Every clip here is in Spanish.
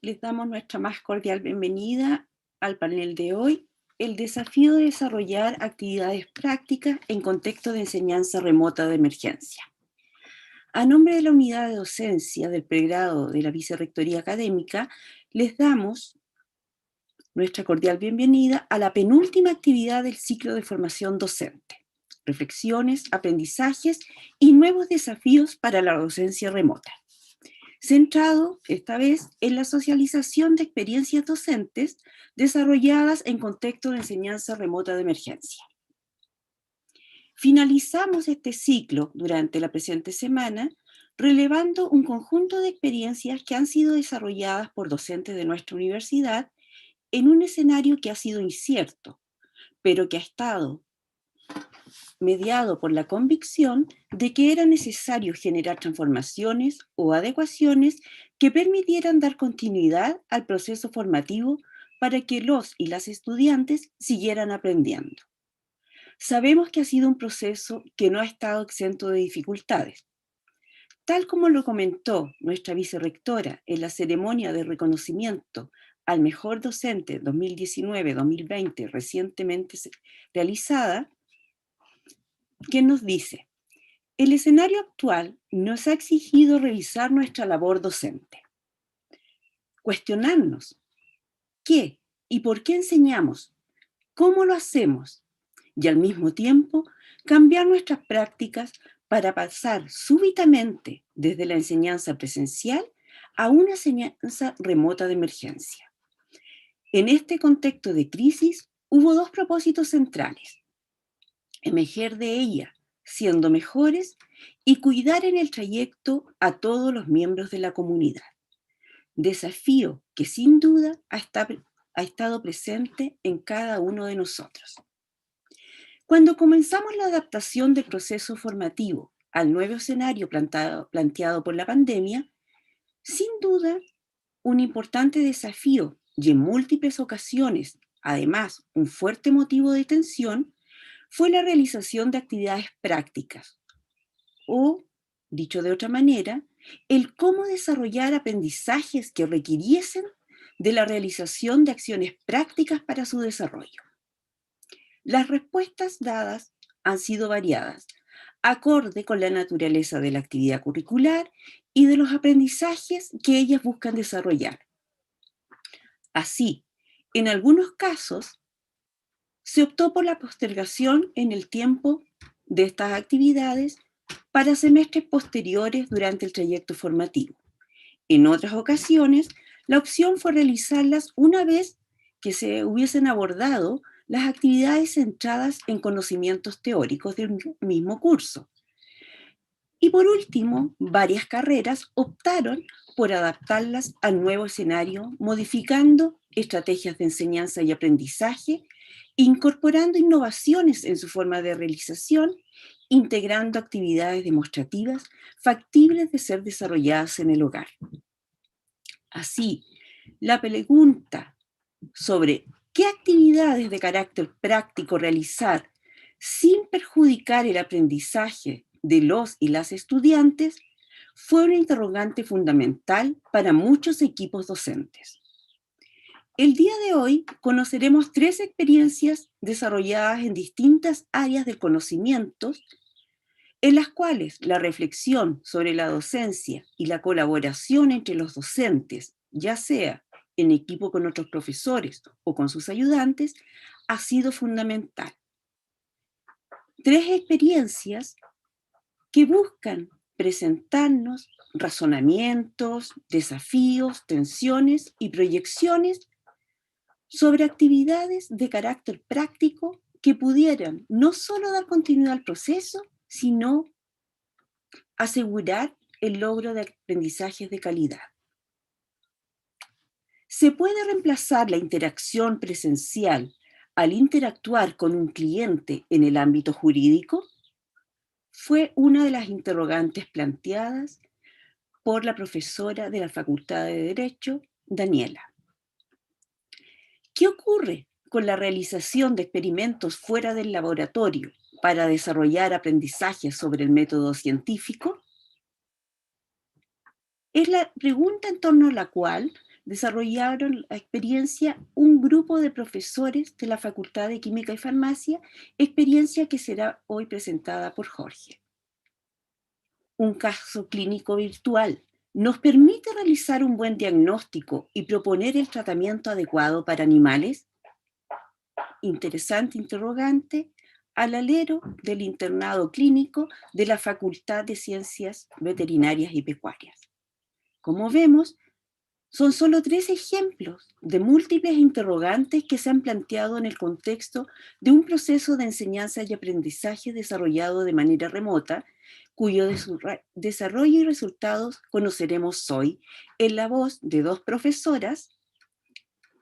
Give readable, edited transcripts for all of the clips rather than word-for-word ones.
Les damos nuestra más cordial bienvenida al panel de hoy, el desafío de desarrollar actividades prácticas en contexto de enseñanza remota de emergencia. A nombre de la unidad de docencia del pregrado de la Vicerrectoría Académica, les damos nuestra cordial bienvenida a la penúltima actividad del ciclo de formación docente: reflexiones, aprendizajes y nuevos desafíos para la docencia remota, centrado esta vez en la socialización de experiencias docentes desarrolladas en contexto de enseñanza remota de emergencia. Finalizamos este ciclo durante la presente semana relevando un conjunto de experiencias que han sido desarrolladas por docentes de nuestra universidad en un escenario que ha sido incierto, pero que ha estado mediado por la convicción de que era necesario generar transformaciones o adecuaciones que permitieran dar continuidad al proceso formativo para que los y las estudiantes siguieran aprendiendo. Sabemos que ha sido un proceso que no ha estado exento de dificultades. Tal como lo comentó nuestra vicerrectora en la ceremonia de reconocimiento al mejor docente 2019-2020 recientemente realizada, que nos dice: el escenario actual nos ha exigido revisar nuestra labor docente, cuestionarnos qué y por qué enseñamos, cómo lo hacemos, y al mismo tiempo cambiar nuestras prácticas para pasar súbitamente desde la enseñanza presencial a una enseñanza remota de emergencia. En este contexto de crisis hubo dos propósitos centrales: emerger de ella siendo mejores y cuidar en el trayecto a todos los miembros de la comunidad. Desafío que sin duda ha estado presente en cada uno de nosotros. Cuando comenzamos la adaptación del proceso formativo al nuevo escenario planteado por la pandemia, sin duda un importante desafío y en múltiples ocasiones, además, un fuerte motivo de tensión, fue la realización de actividades prácticas o, dicho de otra manera, el cómo desarrollar aprendizajes que requiriesen de la realización de acciones prácticas para su desarrollo. Las respuestas dadas han sido variadas, acorde con la naturaleza de la actividad curricular y de los aprendizajes que ellas buscan desarrollar. Así, en algunos casos, se optó por la postergación en el tiempo de estas actividades para semestres posteriores durante el trayecto formativo. En otras ocasiones, la opción fue realizarlas una vez que se hubiesen abordado las actividades centradas en conocimientos teóricos del mismo curso. Y por último, varias carreras optaron por adaptarlas al nuevo escenario, modificando estrategias de enseñanza y aprendizaje, incorporando innovaciones en su forma de realización, integrando actividades demostrativas factibles de ser desarrolladas en el hogar. Así, la pregunta sobre qué actividades de carácter práctico realizar sin perjudicar el aprendizaje de los y las estudiantes fue una interrogante fundamental para muchos equipos docentes. El día de hoy conoceremos tres experiencias desarrolladas en distintas áreas del conocimiento, en las cuales la reflexión sobre la docencia y la colaboración entre los docentes, ya sea en equipo con otros profesores o con sus ayudantes, ha sido fundamental. Tres experiencias que buscan presentarnos razonamientos, desafíos, tensiones y proyecciones sobre actividades de carácter práctico que pudieran no solo dar continuidad al proceso, sino asegurar el logro de aprendizajes de calidad. ¿Se puede reemplazar la interacción presencial al interactuar con un cliente en el ámbito jurídico? Fue una de las interrogantes planteadas por la profesora de la Facultad de Derecho, Daniela. ¿Qué ocurre con la realización de experimentos fuera del laboratorio para desarrollar aprendizajes sobre el método científico? Es la pregunta en torno a la cual desarrollaron la experiencia un grupo de profesores de la Facultad de Química y Farmacia, experiencia que será hoy presentada por Jorge. Un caso clínico virtual nos permite realizar un buen diagnóstico y proponer el tratamiento adecuado para animales. Interesante interrogante al alero del internado clínico de la Facultad de Ciencias Veterinarias y Pecuarias. Como vemos, son solo 3 ejemplos de múltiples interrogantes que se han planteado en el contexto de un proceso de enseñanza y aprendizaje desarrollado de manera remota, cuyo desarrollo y resultados conoceremos hoy en la voz de 2 profesoras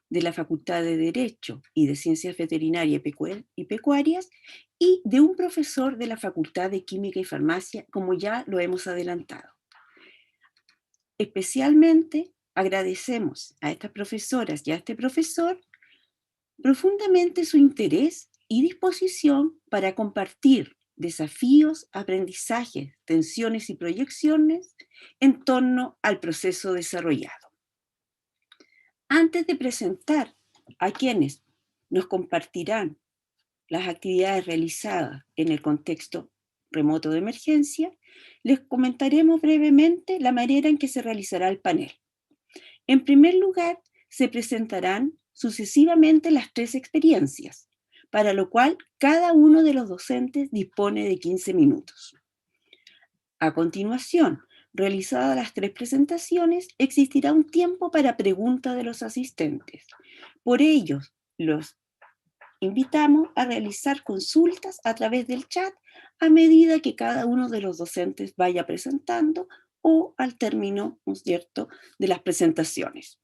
de la Facultad de Derecho y de Ciencias Veterinarias y Pecuarias y de un profesor de la Facultad de Química y Farmacia, como ya lo hemos adelantado. Especialmente agradecemos a estas profesoras y a este profesor profundamente su interés y disposición para compartir desafíos, aprendizajes, tensiones y proyecciones en torno al proceso desarrollado. Antes de presentar a quienes nos compartirán las actividades realizadas en el contexto remoto de emergencia, les comentaremos brevemente la manera en que se realizará el panel. En primer lugar, se presentarán sucesivamente las 3 experiencias, para lo cual cada uno de los docentes dispone de 15 minutos. A continuación, realizadas las 3 presentaciones, existirá un tiempo para preguntas de los asistentes. Por ello, los invitamos a realizar consultas a través del chat a medida que cada uno de los docentes vaya presentando o al término, ¿no es cierto?, de las presentaciones.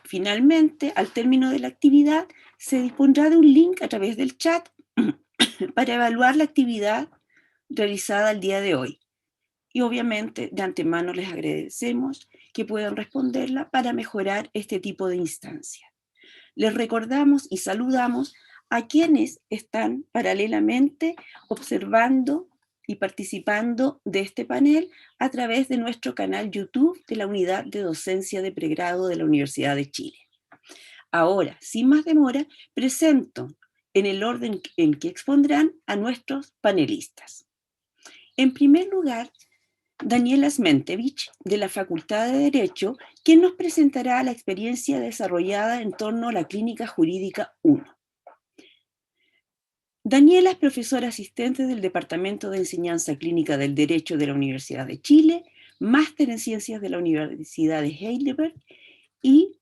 Finalmente, al término de la actividad, se dispondrá de un link a través del chat para evaluar la actividad realizada el día de hoy. Y obviamente, de antemano les agradecemos que puedan responderla para mejorar este tipo de instancia. Les recordamos y saludamos a quienes están paralelamente observando y participando de este panel a través de nuestro canal YouTube de la Unidad de Docencia de Pregrado de la Universidad de Chile. Ahora, sin más demora, presento en el orden en que expondrán a nuestros panelistas. En primer lugar, Daniela Smentevich, de la Facultad de Derecho, quien nos presentará la experiencia desarrollada en torno a la Clínica Jurídica 1. Daniela es profesora asistente del Departamento de Enseñanza Clínica del Derecho de la Universidad de Chile, máster en Ciencias de la Universidad de Heidelberg y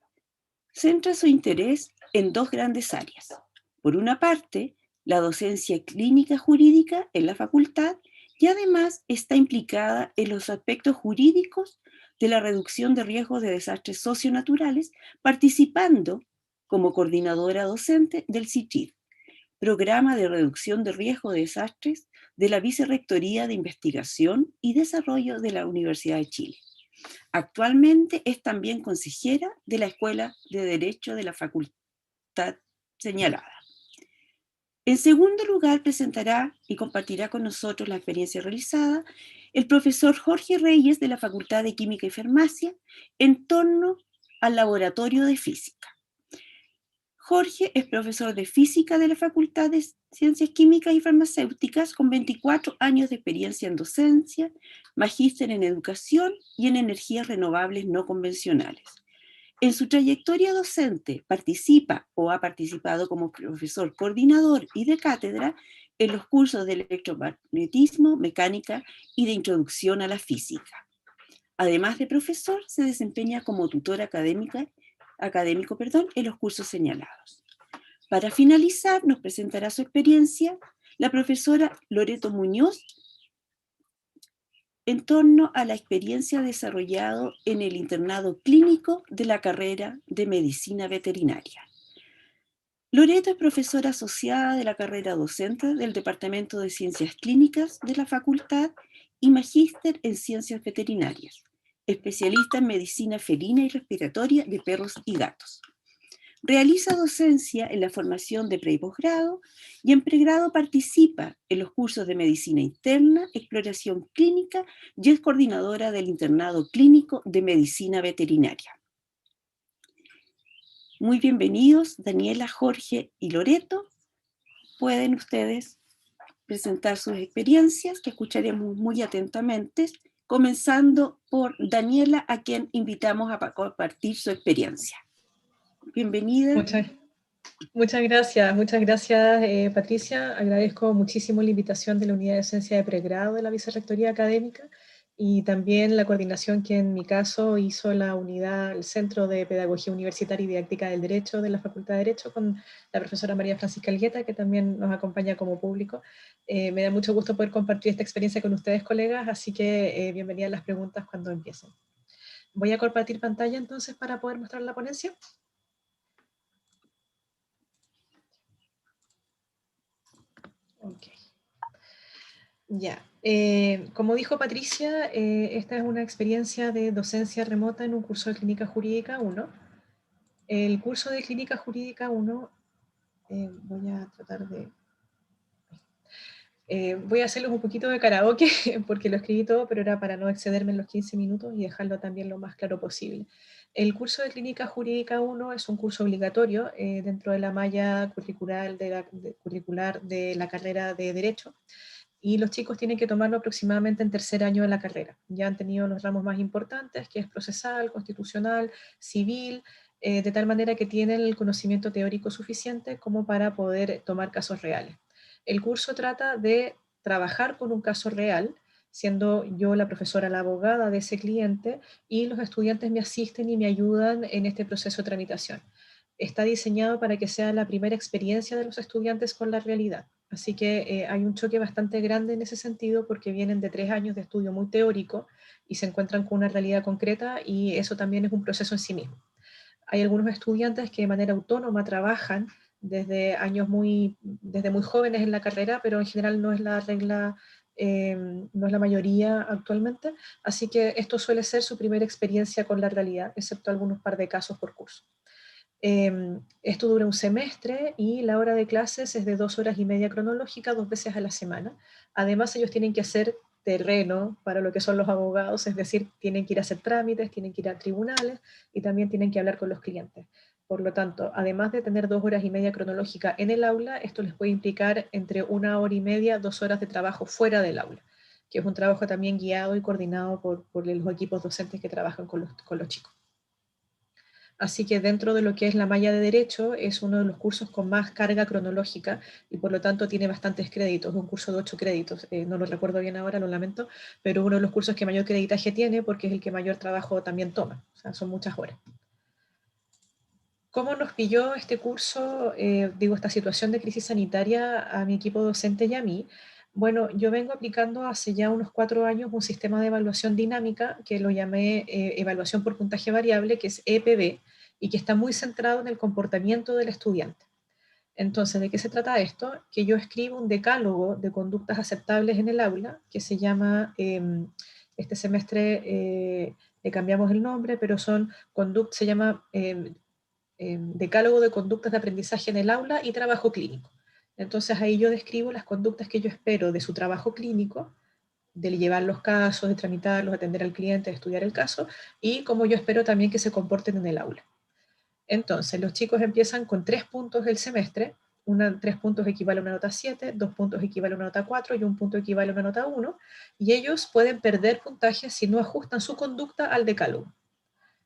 centra su interés en 2 grandes áreas. Por una parte, la docencia clínica jurídica en la facultad y además está implicada en los aspectos jurídicos de la reducción de riesgos de desastres socionaturales, participando como coordinadora docente del CICHID, Programa de Reducción de Riesgo de Desastres de la Vicerrectoría de Investigación y Desarrollo de la Universidad de Chile. Actualmente es también consejera de la Escuela de Derecho de la facultad señalada. En segundo lugar, presentará y compartirá con nosotros la experiencia realizada el profesor Jorge Reyes de la Facultad de Química y Farmacia en torno al laboratorio de física. Jorge es profesor de física de la Facultad de Ciencias Químicas y Farmacéuticas con 24 años de experiencia en docencia, magíster en educación y en energías renovables no convencionales. En su trayectoria docente participa o ha participado como profesor coordinador y de cátedra en los cursos de electromagnetismo, mecánica y de introducción a la física. Además de profesor, se desempeña como tutor académico en los cursos señalados. Para finalizar, nos presentará su experiencia la profesora Loreto Muñoz en torno a la experiencia desarrollada en el internado clínico de la carrera de Medicina Veterinaria. Loreto es profesora asociada de la carrera docente del Departamento de Ciencias Clínicas de la Facultad y magíster en Ciencias Veterinarias, especialista en medicina felina y respiratoria de perros y gatos. Realiza docencia en la formación de pre y posgrado y en pregrado participa en los cursos de medicina interna, exploración clínica y es coordinadora del internado clínico de medicina veterinaria. Muy bienvenidos, Daniela, Jorge y Loreto. Pueden ustedes presentar sus experiencias, que escucharemos muy atentamente, comenzando por Daniela, a quien invitamos a compartir su experiencia. Bienvenida. Muchas gracias Patricia. Agradezco muchísimo la invitación de la Unidad de Docencia de Pregrado de la Vicerrectoría Académica y también la coordinación que en mi caso hizo la unidad, el Centro de Pedagogía Universitaria y Didáctica del Derecho de la Facultad de Derecho con la profesora María Francisca Elgueta, que también nos acompaña como público. Me da mucho gusto poder compartir esta experiencia con ustedes, colegas, así que bienvenidas las preguntas cuando empiecen. Voy a compartir pantalla entonces para poder mostrar la ponencia. Ok. Ya, como dijo Patricia, esta es una experiencia de docencia remota en un curso de Clínica Jurídica 1. El curso de Clínica Jurídica 1, voy a tratar de... voy a hacerles un poquito de karaoke, porque lo escribí todo, pero era para no excederme en los 15 minutos y dejarlo también lo más claro posible. El curso de Clínica Jurídica 1 es un curso obligatorio dentro de la malla curricular de la carrera de Derecho, y los chicos tienen que tomarlo aproximadamente en tercer año de la carrera. Ya han tenido los ramos más importantes, que es procesal, constitucional, civil, de tal manera que tienen el conocimiento teórico suficiente como para poder tomar casos reales. El curso trata de trabajar con un caso real, siendo yo la profesora, la abogada de ese cliente, y los estudiantes me asisten y me ayudan en este proceso de tramitación. Está diseñado para que sea la primera experiencia de los estudiantes con la realidad. Así que hay un choque bastante grande en ese sentido porque vienen de 3 años de estudio muy teórico y se encuentran con una realidad concreta, y eso también es un proceso en sí mismo. Hay algunos estudiantes que de manera autónoma trabajan desde muy jóvenes en la carrera, pero en general no es la regla, no es la mayoría actualmente, así que esto suele ser su primera experiencia con la realidad, excepto algunos par de casos por curso. Esto dura un semestre y la hora de clases es de 2 horas y media cronológica, 2 veces a la semana. Además, ellos tienen que hacer terreno para lo que son los abogados, es decir, tienen que ir a hacer trámites, tienen que ir a tribunales y también tienen que hablar con los clientes. Por lo tanto, además de tener 2 horas y media cronológica en el aula, esto les puede implicar entre 1 hora y media, 2 horas de trabajo fuera del aula, que es un trabajo también guiado y coordinado por los equipos docentes que trabajan con los chicos. Así que dentro de lo que es la malla de Derecho es uno de los cursos con más carga cronológica y por lo tanto tiene bastantes créditos, un curso de 8 créditos, no lo recuerdo bien ahora, lo lamento, pero uno de los cursos que mayor creditaje tiene porque es el que mayor trabajo también toma, o sea, son muchas horas. ¿Cómo nos pilló este curso, esta situación de crisis sanitaria a mi equipo docente y a mí? Bueno, yo vengo aplicando hace ya unos 4 años un sistema de evaluación dinámica que lo llamé evaluación por puntaje variable, que es EPB, y que está muy centrado en el comportamiento del estudiante. Entonces, ¿de qué se trata esto? Que yo escribo un decálogo de conductas aceptables en el aula, que se llama, este semestre le cambiamos el nombre, pero se llama decálogo de conductas de aprendizaje en el aula y trabajo clínico. Entonces ahí yo describo las conductas que yo espero de su trabajo clínico, de llevar los casos, de tramitarlos, de atender al cliente, de estudiar el caso, y cómo yo espero también que se comporten en el aula. Entonces, los chicos empiezan con 3 puntos del semestre, 3 puntos equivale a una nota 7, 2 puntos equivale a una nota 4 y 1 punto equivale a una nota 1, y ellos pueden perder puntaje si no ajustan su conducta al decálogo.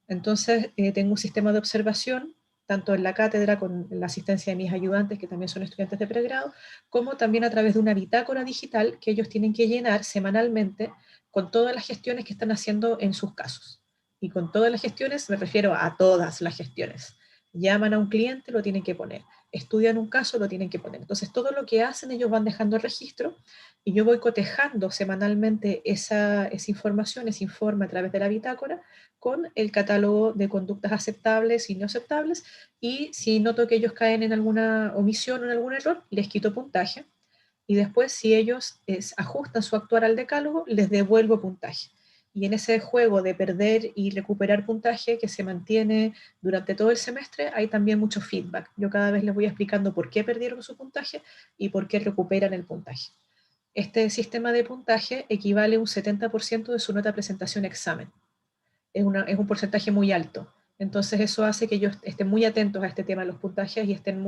Entonces, tengo un sistema de observación, tanto en la cátedra con la asistencia de mis ayudantes, que también son estudiantes de pregrado, como también a través de una bitácora digital que ellos tienen que llenar semanalmente con todas las gestiones que están haciendo en sus casos. Y con todas las gestiones me refiero a todas las gestiones. Llaman a un cliente, lo tienen que poner. Estudian un caso, lo tienen que poner. Entonces, todo lo que hacen, ellos van dejando el registro y yo voy cotejando semanalmente esa información, ese informe a través de la bitácora, con el catálogo de conductas aceptables y no aceptables, y si noto que ellos caen en alguna omisión o en algún error, les quito puntaje, y después si ellos ajustan su actuar al decálogo, les devuelvo puntaje. Y en ese juego de perder y recuperar puntaje que se mantiene durante todo el semestre, hay también mucho feedback. Yo cada vez les voy explicando por qué perdieron su puntaje y por qué recuperan el puntaje. Este sistema de puntaje equivale a un 70% de su nota presentación examen. Es un porcentaje muy alto. Entonces eso hace que ellos estén muy atentos a este tema de los puntajes y estén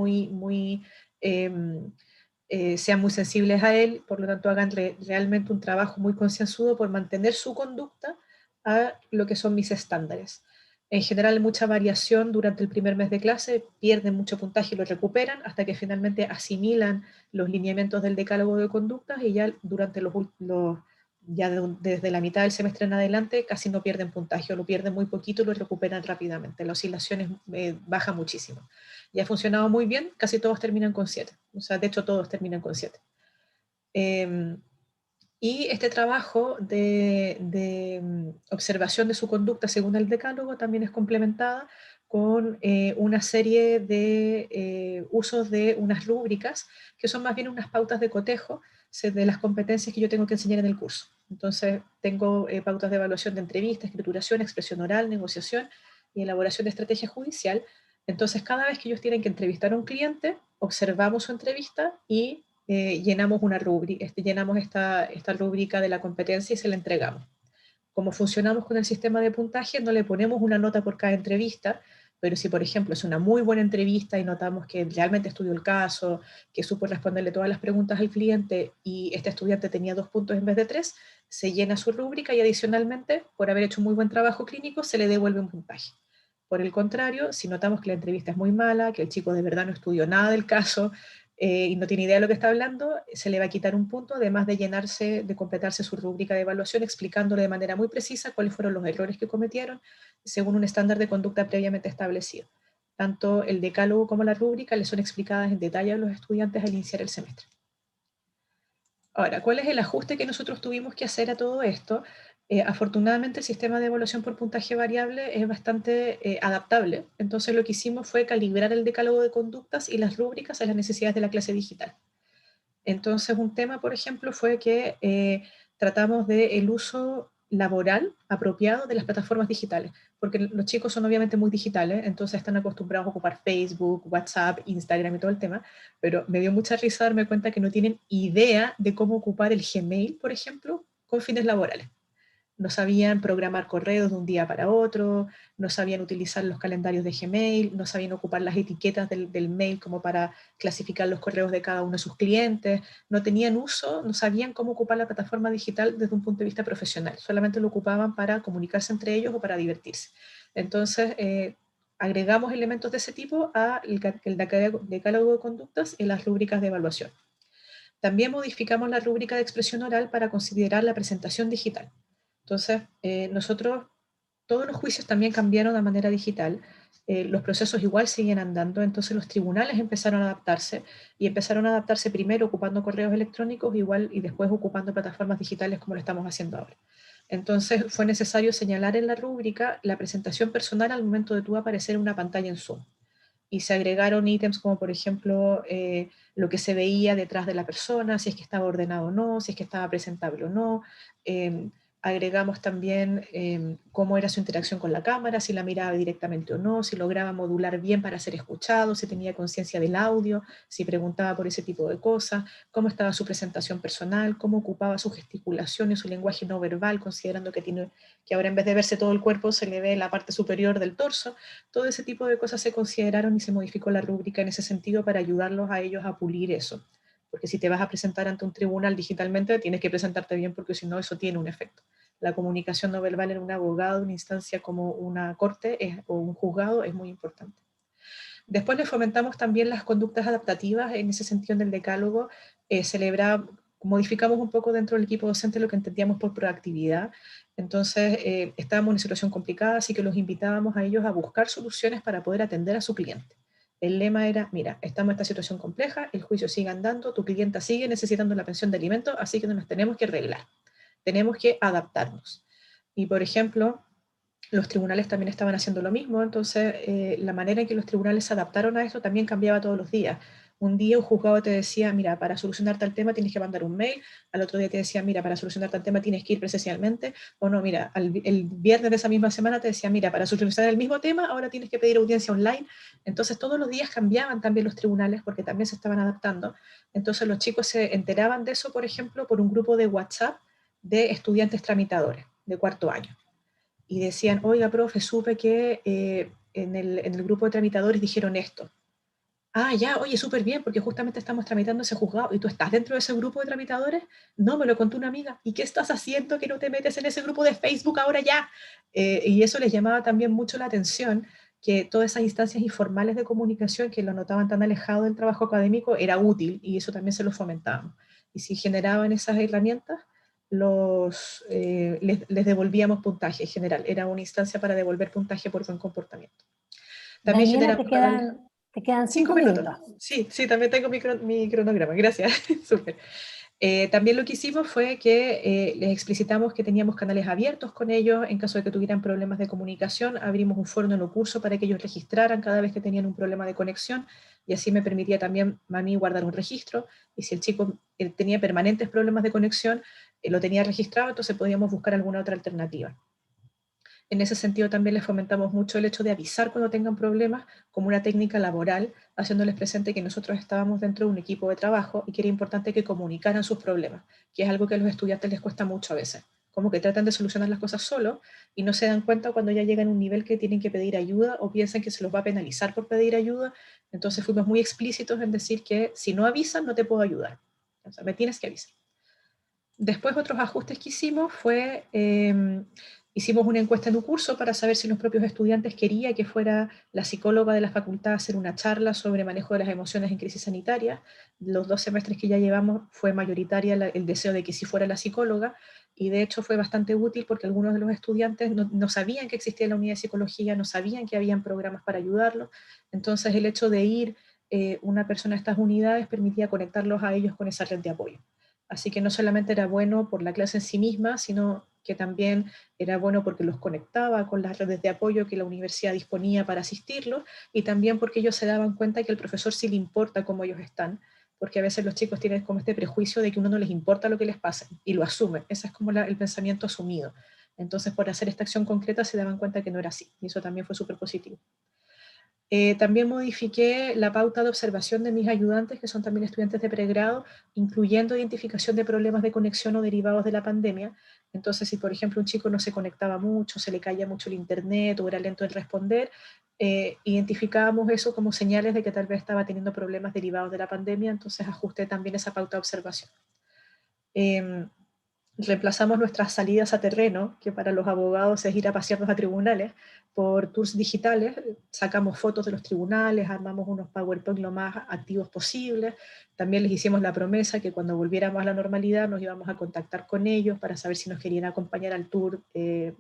sean muy sensibles a él, por lo tanto hagan realmente un trabajo muy concienzudo por mantener su conducta a lo que son mis estándares. En general, mucha variación durante el primer mes de clase, pierden mucho puntaje y lo recuperan hasta que finalmente asimilan los lineamientos del decálogo de conductas y ya durante desde la mitad del semestre en adelante casi no pierden puntaje o lo pierden muy poquito y lo recuperan rápidamente. La oscilación baja muchísimo. Y ha funcionado muy bien, casi todos terminan con 7. O sea, de hecho todos terminan con 7. Y este trabajo de observación de su conducta según el decálogo también es complementada con una serie de usos de unas rúbricas que son más bien unas pautas de cotejo de las competencias que yo tengo que enseñar en el curso. Entonces, tengo pautas de evaluación de entrevista, escrituración, expresión oral, negociación y elaboración de estrategia judicial. Entonces, cada vez que ellos tienen que entrevistar a un cliente, observamos su entrevista y llenamos una rúbrica, llenamos esta rúbrica de la competencia y se la entregamos. Como funcionamos con el sistema de puntaje, no le ponemos una nota por cada entrevista, pero si, por ejemplo, es una muy buena entrevista y notamos que realmente estudió el caso, que supo responderle todas las preguntas al cliente y este estudiante tenía 2 puntos en vez de 3, se llena su rúbrica y adicionalmente, por haber hecho un muy buen trabajo clínico, se le devuelve un puntaje. Por el contrario, si notamos que la entrevista es muy mala, que el chico de verdad no estudió nada del caso y no tiene idea de lo que está hablando, se le va a quitar un punto, además de de completarse su rúbrica de evaluación explicándole de manera muy precisa cuáles fueron los errores que cometieron según un estándar de conducta previamente establecido. Tanto el decálogo como la rúbrica les son explicadas en detalle a los estudiantes al iniciar el semestre. Ahora, ¿cuál es el ajuste que nosotros tuvimos que hacer a todo esto? Afortunadamente el sistema de evaluación por puntaje variable es bastante adaptable, entonces lo que hicimos fue calibrar el decálogo de conductas y las rúbricas a las necesidades de la clase digital. Entonces un tema, por ejemplo, fue que tratamos del uso laboral apropiado de las plataformas digitales, porque los chicos son obviamente muy digitales, entonces están acostumbrados a ocupar Facebook, WhatsApp, Instagram y todo el tema, pero me dio mucha risa darme cuenta que no tienen idea de cómo ocupar el Gmail, por ejemplo, con fines laborales. No sabían programar correos de un día para otro, no sabían utilizar los calendarios de Gmail, no sabían ocupar las etiquetas del mail como para clasificar los correos de cada uno de sus clientes, no tenían uso, no sabían cómo ocupar la plataforma digital desde un punto de vista profesional, solamente lo ocupaban para comunicarse entre ellos o para divertirse. Entonces, agregamos elementos de ese tipo al decálogo de conductas en las rúbricas de evaluación. También modificamos la rúbrica de expresión oral para considerar la presentación digital. Entonces, todos los juicios también cambiaron de manera digital, los procesos igual siguen andando, entonces los tribunales empezaron a adaptarse y empezaron a adaptarse primero ocupando correos electrónicos igual y después ocupando plataformas digitales como lo estamos haciendo ahora. Entonces fue necesario señalar en la rúbrica la presentación personal al momento de tú aparecer en una pantalla en Zoom. Y se agregaron ítems como por ejemplo lo que se veía detrás de la persona, si es que estaba ordenado o no, si es que estaba presentable o no. Eh, Agregamos también cómo era su interacción con la cámara, si la miraba directamente o no, si lograba modular bien para ser escuchado, si tenía conciencia del audio, si preguntaba por ese tipo de cosas, cómo estaba su presentación personal, cómo ocupaba su gesticulación y su lenguaje no verbal, considerando que ahora en vez de verse todo el cuerpo se le ve la parte superior del torso. Todo ese tipo de cosas se consideraron y se modificó la rúbrica en ese sentido para ayudarlos a ellos a pulir eso. Porque si te vas a presentar ante un tribunal digitalmente, tienes que presentarte bien porque si no, eso tiene un efecto. La comunicación no verbal en un abogado, una instancia como una corte o un juzgado es muy importante. Después le fomentamos también las conductas adaptativas en ese sentido en el decálogo. Modificamos un poco dentro del equipo docente lo que entendíamos por proactividad. Entonces, estábamos en una situación complicada, así que los invitábamos a ellos a buscar soluciones para poder atender a su cliente. El lema era, mira, estamos en esta situación compleja, el juicio sigue andando, tu clienta sigue necesitando la pensión de alimentos, así que nos tenemos que arreglar, tenemos que adaptarnos. Y, por ejemplo, los tribunales también estaban haciendo lo mismo, entonces la manera en que los tribunales se adaptaron a esto también cambiaba todos los días. Un día un juzgado te decía, mira, para solucionar tal tema tienes que mandar un mail, al otro día te decía, mira, para solucionar tal tema tienes que ir presencialmente, o no, mira, el viernes de esa misma semana te decía, mira, para solucionar el mismo tema ahora tienes que pedir audiencia online. Entonces todos los días cambiaban también los tribunales porque también se estaban adaptando. Entonces los chicos se enteraban de eso, por ejemplo, por un grupo de WhatsApp de estudiantes tramitadores de cuarto año. Y decían, oiga, profe, supe que en el grupo de tramitadores dijeron esto. Ah, ya, oye, súper bien, porque justamente estamos tramitando ese juzgado y tú estás dentro de ese grupo de tramitadores. No, me lo contó una amiga. ¿Y qué estás haciendo que no te metes en ese grupo de Facebook ahora ya? Y eso les llamaba también mucho la atención, que todas esas instancias informales de comunicación que lo notaban tan alejado del trabajo académico era útil y eso también se lo fomentaban. Y si generaban esas herramientas, les devolvíamos puntaje en general. Era una instancia para devolver puntaje por buen comportamiento. También Daniela, generamos canales. te quedan Cinco 5 minutos. minutos. Sí, sí, también tengo mi cronograma. Gracias. Súper. También lo que hicimos fue que les explicitamos que teníamos canales abiertos con ellos. En caso de que tuvieran problemas de comunicación, abrimos un foro en el curso para que ellos registraran cada vez que tenían un problema de conexión y así me permitía también a mí guardar un registro. Y si el chico tenía permanentes problemas de conexión, lo tenía registrado, entonces podíamos buscar alguna otra alternativa. En ese sentido también les fomentamos mucho el hecho de avisar cuando tengan problemas como una técnica laboral, haciéndoles presente que nosotros estábamos dentro de un equipo de trabajo y que era importante que comunicaran sus problemas, que es algo que a los estudiantes les cuesta mucho a veces. Como que tratan de solucionar las cosas solo y no se dan cuenta cuando ya llegan a un nivel que tienen que pedir ayuda o piensan que se los va a penalizar por pedir ayuda. Entonces fuimos muy explícitos en decir que si no avisan no te puedo ayudar. O sea, me tienes que avisar. Después otros ajustes que hicimos fue, hicimos una encuesta en un curso para saber si los propios estudiantes querían que fuera la psicóloga de la facultad a hacer una charla sobre manejo de las emociones en crisis sanitaria. Los 2 semestres que ya llevamos fue mayoritaria el deseo de que sí fuera la psicóloga y de hecho fue bastante útil porque algunos de los estudiantes no sabían que existía la unidad de psicología, no sabían que habían programas para ayudarlos. Entonces el hecho de ir una persona a estas unidades permitía conectarlos a ellos con esa red de apoyo. Así que no solamente era bueno por la clase en sí misma, sino que también era bueno porque los conectaba con las redes de apoyo que la universidad disponía para asistirlos y también porque ellos se daban cuenta que al profesor sí le importa cómo ellos están, porque a veces los chicos tienen como este prejuicio de que a uno no les importa lo que les pasa y lo asumen. Ese es como el pensamiento asumido. Entonces, por hacer esta acción concreta se daban cuenta que no era así y eso también fue súper positivo. También modifiqué la pauta de observación de mis ayudantes, que son también estudiantes de pregrado, incluyendo identificación de problemas de conexión o derivados de la pandemia. Entonces, si por ejemplo un chico no se conectaba mucho, se le caía mucho el internet o era lento en responder, identificábamos eso como señales de que tal vez estaba teniendo problemas derivados de la pandemia, entonces ajusté también esa pauta de observación. Reemplazamos nuestras salidas a terreno, que para los abogados es ir a pasearnos a tribunales, por tours digitales. Sacamos fotos de los tribunales, armamos unos PowerPoint lo más activos posibles. También les hicimos la promesa que cuando volviéramos a la normalidad nos íbamos a contactar con ellos para saber si nos querían acompañar al tour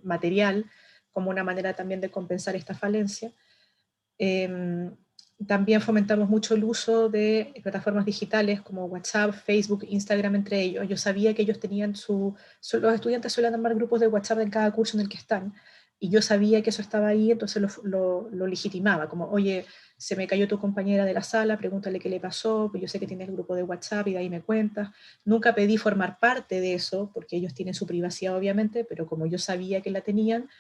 material, como una manera también de compensar esta falencia. También fomentamos mucho el uso de plataformas digitales como WhatsApp, Facebook, Instagram entre ellos. Yo sabía que ellos tenían los estudiantes suelen armar grupos de WhatsApp en cada curso en el que están, y yo sabía que eso estaba ahí, entonces lo legitimaba, como, oye, se me cayó tu compañera de la sala, pregúntale qué le pasó, pues yo sé que tienes el grupo de WhatsApp y de ahí me cuentas. Nunca pedí formar parte de eso, porque ellos tienen su privacidad obviamente, pero como yo sabía que la tenían,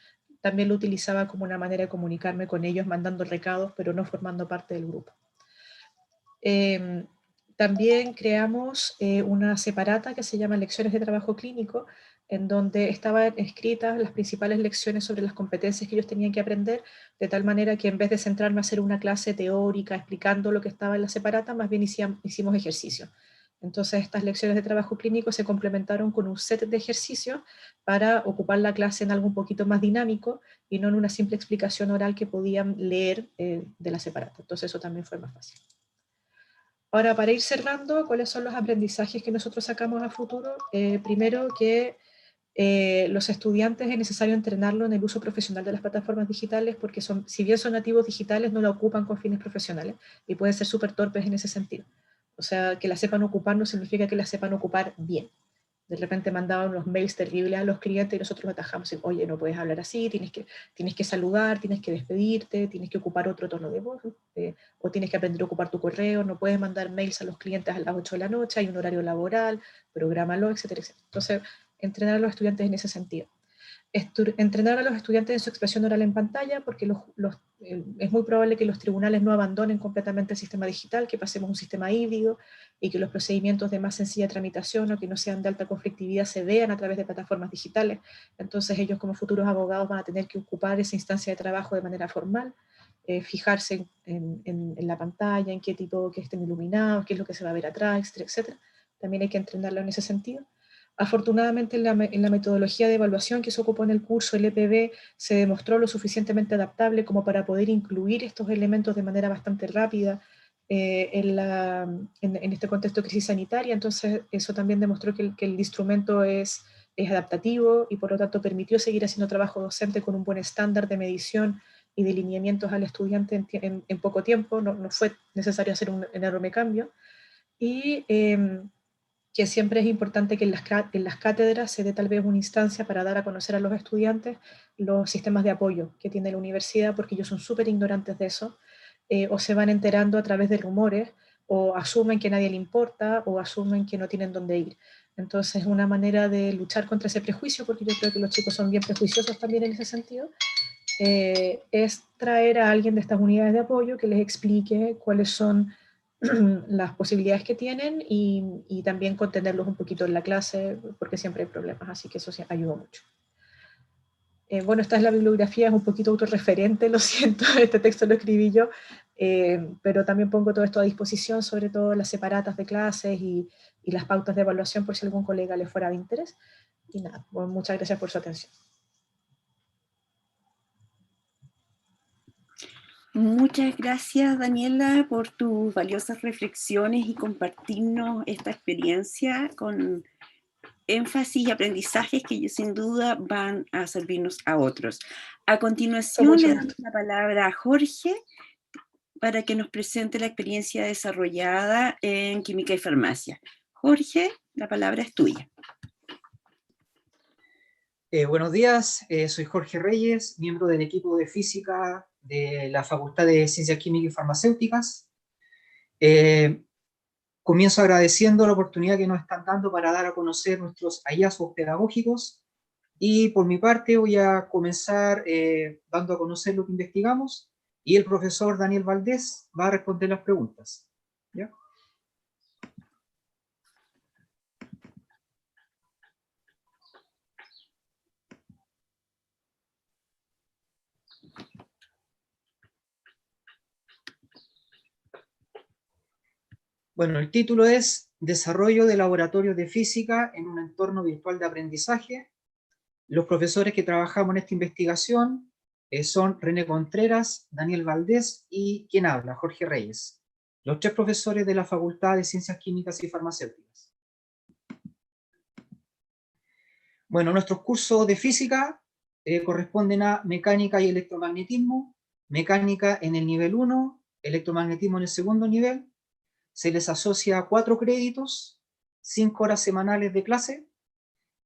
también lo utilizaba como una manera de comunicarme con ellos, mandando recados, pero no formando parte del grupo. También creamos una separata que se llama Lecciones de Trabajo Clínico, en donde estaban escritas las principales lecciones sobre las competencias que ellos tenían que aprender, de tal manera que en vez de centrarme a hacer una clase teórica explicando lo que estaba en la separata, más bien hicimos ejercicios. Entonces estas lecciones de trabajo clínico se complementaron con un set de ejercicios para ocupar la clase en algo un poquito más dinámico y no en una simple explicación oral que podían leer de la separata. Entonces eso también fue más fácil. Ahora, para ir cerrando, ¿cuáles son los aprendizajes que nosotros sacamos a futuro? Primero, que los estudiantes es necesario entrenarlo en el uso profesional de las plataformas digitales porque si bien son nativos digitales, no la ocupan con fines profesionales y pueden ser súper torpes en ese sentido. O sea, que la sepan ocupar no significa que la sepan ocupar bien. De repente mandaban unos mails terribles a los clientes y nosotros atajamos, oye, no puedes hablar así, tienes que saludar, tienes que despedirte, tienes que ocupar otro tono de voz, o tienes que aprender a ocupar tu correo, no puedes mandar mails a los clientes a las 8 de la noche, hay un horario laboral, prográmalo, etcétera, etcétera. Entonces, entrenar a los estudiantes en ese sentido. Entrenar a los estudiantes en su expresión oral en pantalla, porque es muy probable que los tribunales no abandonen completamente el sistema digital, que pasemos a un sistema híbrido y que los procedimientos de más sencilla tramitación o que no sean de alta conflictividad se vean a través de plataformas digitales. Entonces ellos como futuros abogados van a tener que ocupar esa instancia de trabajo de manera formal, fijarse en la pantalla, en qué tipo que estén iluminados, qué es lo que se va a ver atrás, etcétera, etcétera. También hay que entrenarlo en ese sentido. Afortunadamente, en la metodología de evaluación que se ocupó en el curso, el EPB, se demostró lo suficientemente adaptable como para poder incluir estos elementos de manera bastante rápida en este contexto de crisis sanitaria. Entonces, eso también demostró que el instrumento es adaptativo y por lo tanto permitió seguir haciendo trabajo docente con un buen estándar de medición y de lineamientos al estudiante en poco tiempo. No fue necesario hacer un enorme cambio. Y que siempre es importante que en las cátedras se dé tal vez una instancia para dar a conocer a los estudiantes los sistemas de apoyo que tiene la universidad, porque ellos son súper ignorantes de eso, o se van enterando a través de rumores, o asumen que nadie le importa, o asumen que no tienen dónde ir. Entonces, una manera de luchar contra ese prejuicio, porque yo creo que los chicos son bien prejuiciosos también en ese sentido, es traer a alguien de estas unidades de apoyo que les explique cuáles son las posibilidades que tienen y también contenerlos un poquito en la clase, porque siempre hay problemas, así que eso sí ayuda mucho. Bueno, esta es la bibliografía, es un poquito autorreferente, lo siento, este texto lo escribí yo, pero también pongo todo esto a disposición, sobre todo las separatas de clases y las pautas de evaluación por si algún colega le fuera de interés. Y nada, bueno, muchas gracias por su atención. Muchas gracias, Daniela, por tus valiosas reflexiones y compartirnos esta experiencia con énfasis y aprendizajes que sin duda van a servirnos a otros. A continuación, le damos la palabra a Jorge para que nos presente la experiencia desarrollada en Química y Farmacia. Jorge, la palabra es tuya. Buenos días, soy Jorge Reyes, miembro del equipo de física de la Facultad de Ciencias Químicas y Farmacéuticas. Comienzo agradeciendo la oportunidad que nos están dando para dar a conocer nuestros hallazgos pedagógicos y por mi parte voy a comenzar dando a conocer lo que investigamos y el profesor Daniel Valdés va a responder las preguntas. ¿Ya? Bueno, el título es Desarrollo de laboratorios de física en un entorno virtual de aprendizaje. Los profesores que trabajamos en esta investigación son René Contreras, Daniel Valdés y quien habla, Jorge Reyes. Los tres profesores de la Facultad de Ciencias Químicas y Farmacéuticas. Bueno, nuestros cursos de física corresponden a mecánica y electromagnetismo, mecánica en el nivel 1, electromagnetismo en el segundo nivel. Se les asocia 4 créditos, 5 horas semanales de clase.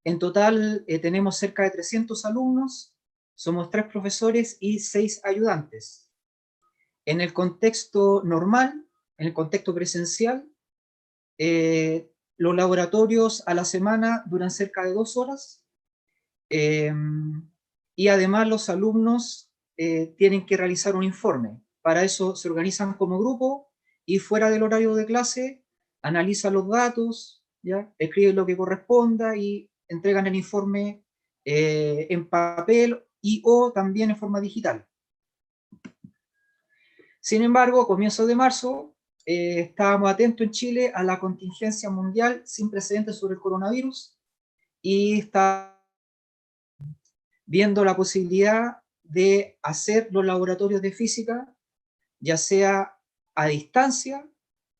En total tenemos cerca de 300 alumnos, somos 3 profesores y 6 ayudantes. En el contexto normal, en el contexto presencial, los laboratorios a la semana duran cerca de 2 horas y además los alumnos tienen que realizar un informe. Para eso se organizan como grupo y fuera del horario de clase analizan los datos, ¿ya? Escriben lo que corresponda y entregan el informe en papel y o también en forma digital. Sin embargo, a comienzos de marzo estábamos atentos en Chile a la contingencia mundial sin precedentes sobre el coronavirus y está viendo la posibilidad de hacer los laboratorios de física, ya sea a distancia,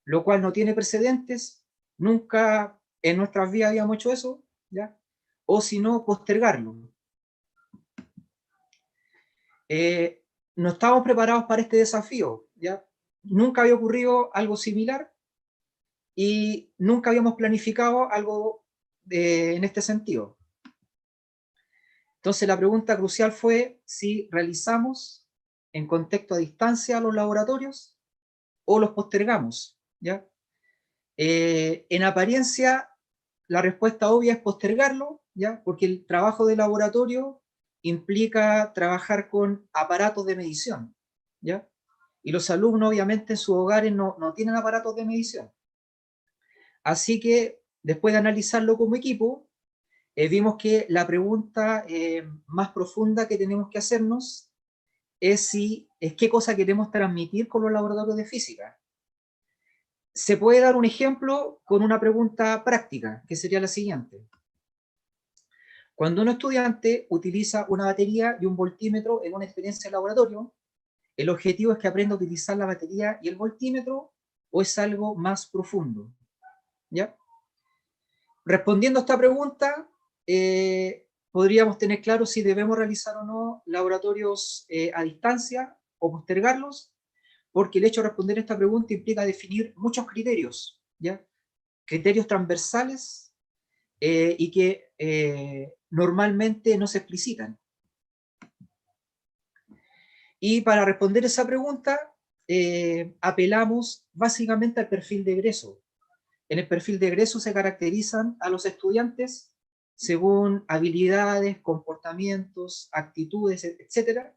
lo cual no tiene precedentes, nunca en nuestras vidas habíamos hecho eso, ¿ya? O si no, postergarlo. No estábamos preparados para este desafío, ¿ya? Nunca había ocurrido algo similar y nunca habíamos planificado algo en este sentido. Entonces la pregunta crucial fue si realizamos en contexto a distancia los laboratorios o los postergamos, ¿ya? En apariencia, la respuesta obvia es postergarlo, ¿ya? Porque el trabajo de laboratorio implica trabajar con aparatos de medición, ¿ya? Y los alumnos, obviamente, en sus hogares no tienen aparatos de medición. Así que, después de analizarlo como equipo, vimos que la pregunta más profunda que tenemos que hacernos es qué cosa queremos transmitir con los laboratorios de física. Se puede dar un ejemplo con una pregunta práctica, que sería la siguiente. Cuando un estudiante utiliza una batería y un voltímetro en una experiencia de laboratorio, ¿el objetivo es que aprenda a utilizar la batería y el voltímetro o es algo más profundo? ¿Ya? Respondiendo a esta pregunta, podríamos tener claro si debemos realizar o no laboratorios a distancia o postergarlos, porque el hecho de responder esta pregunta implica definir muchos criterios, ¿ya? Criterios transversales y que normalmente no se explicitan. Y para responder esa pregunta, apelamos básicamente al perfil de egreso. En el perfil de egreso se caracterizan a los estudiantes según habilidades, comportamientos, actitudes, etc.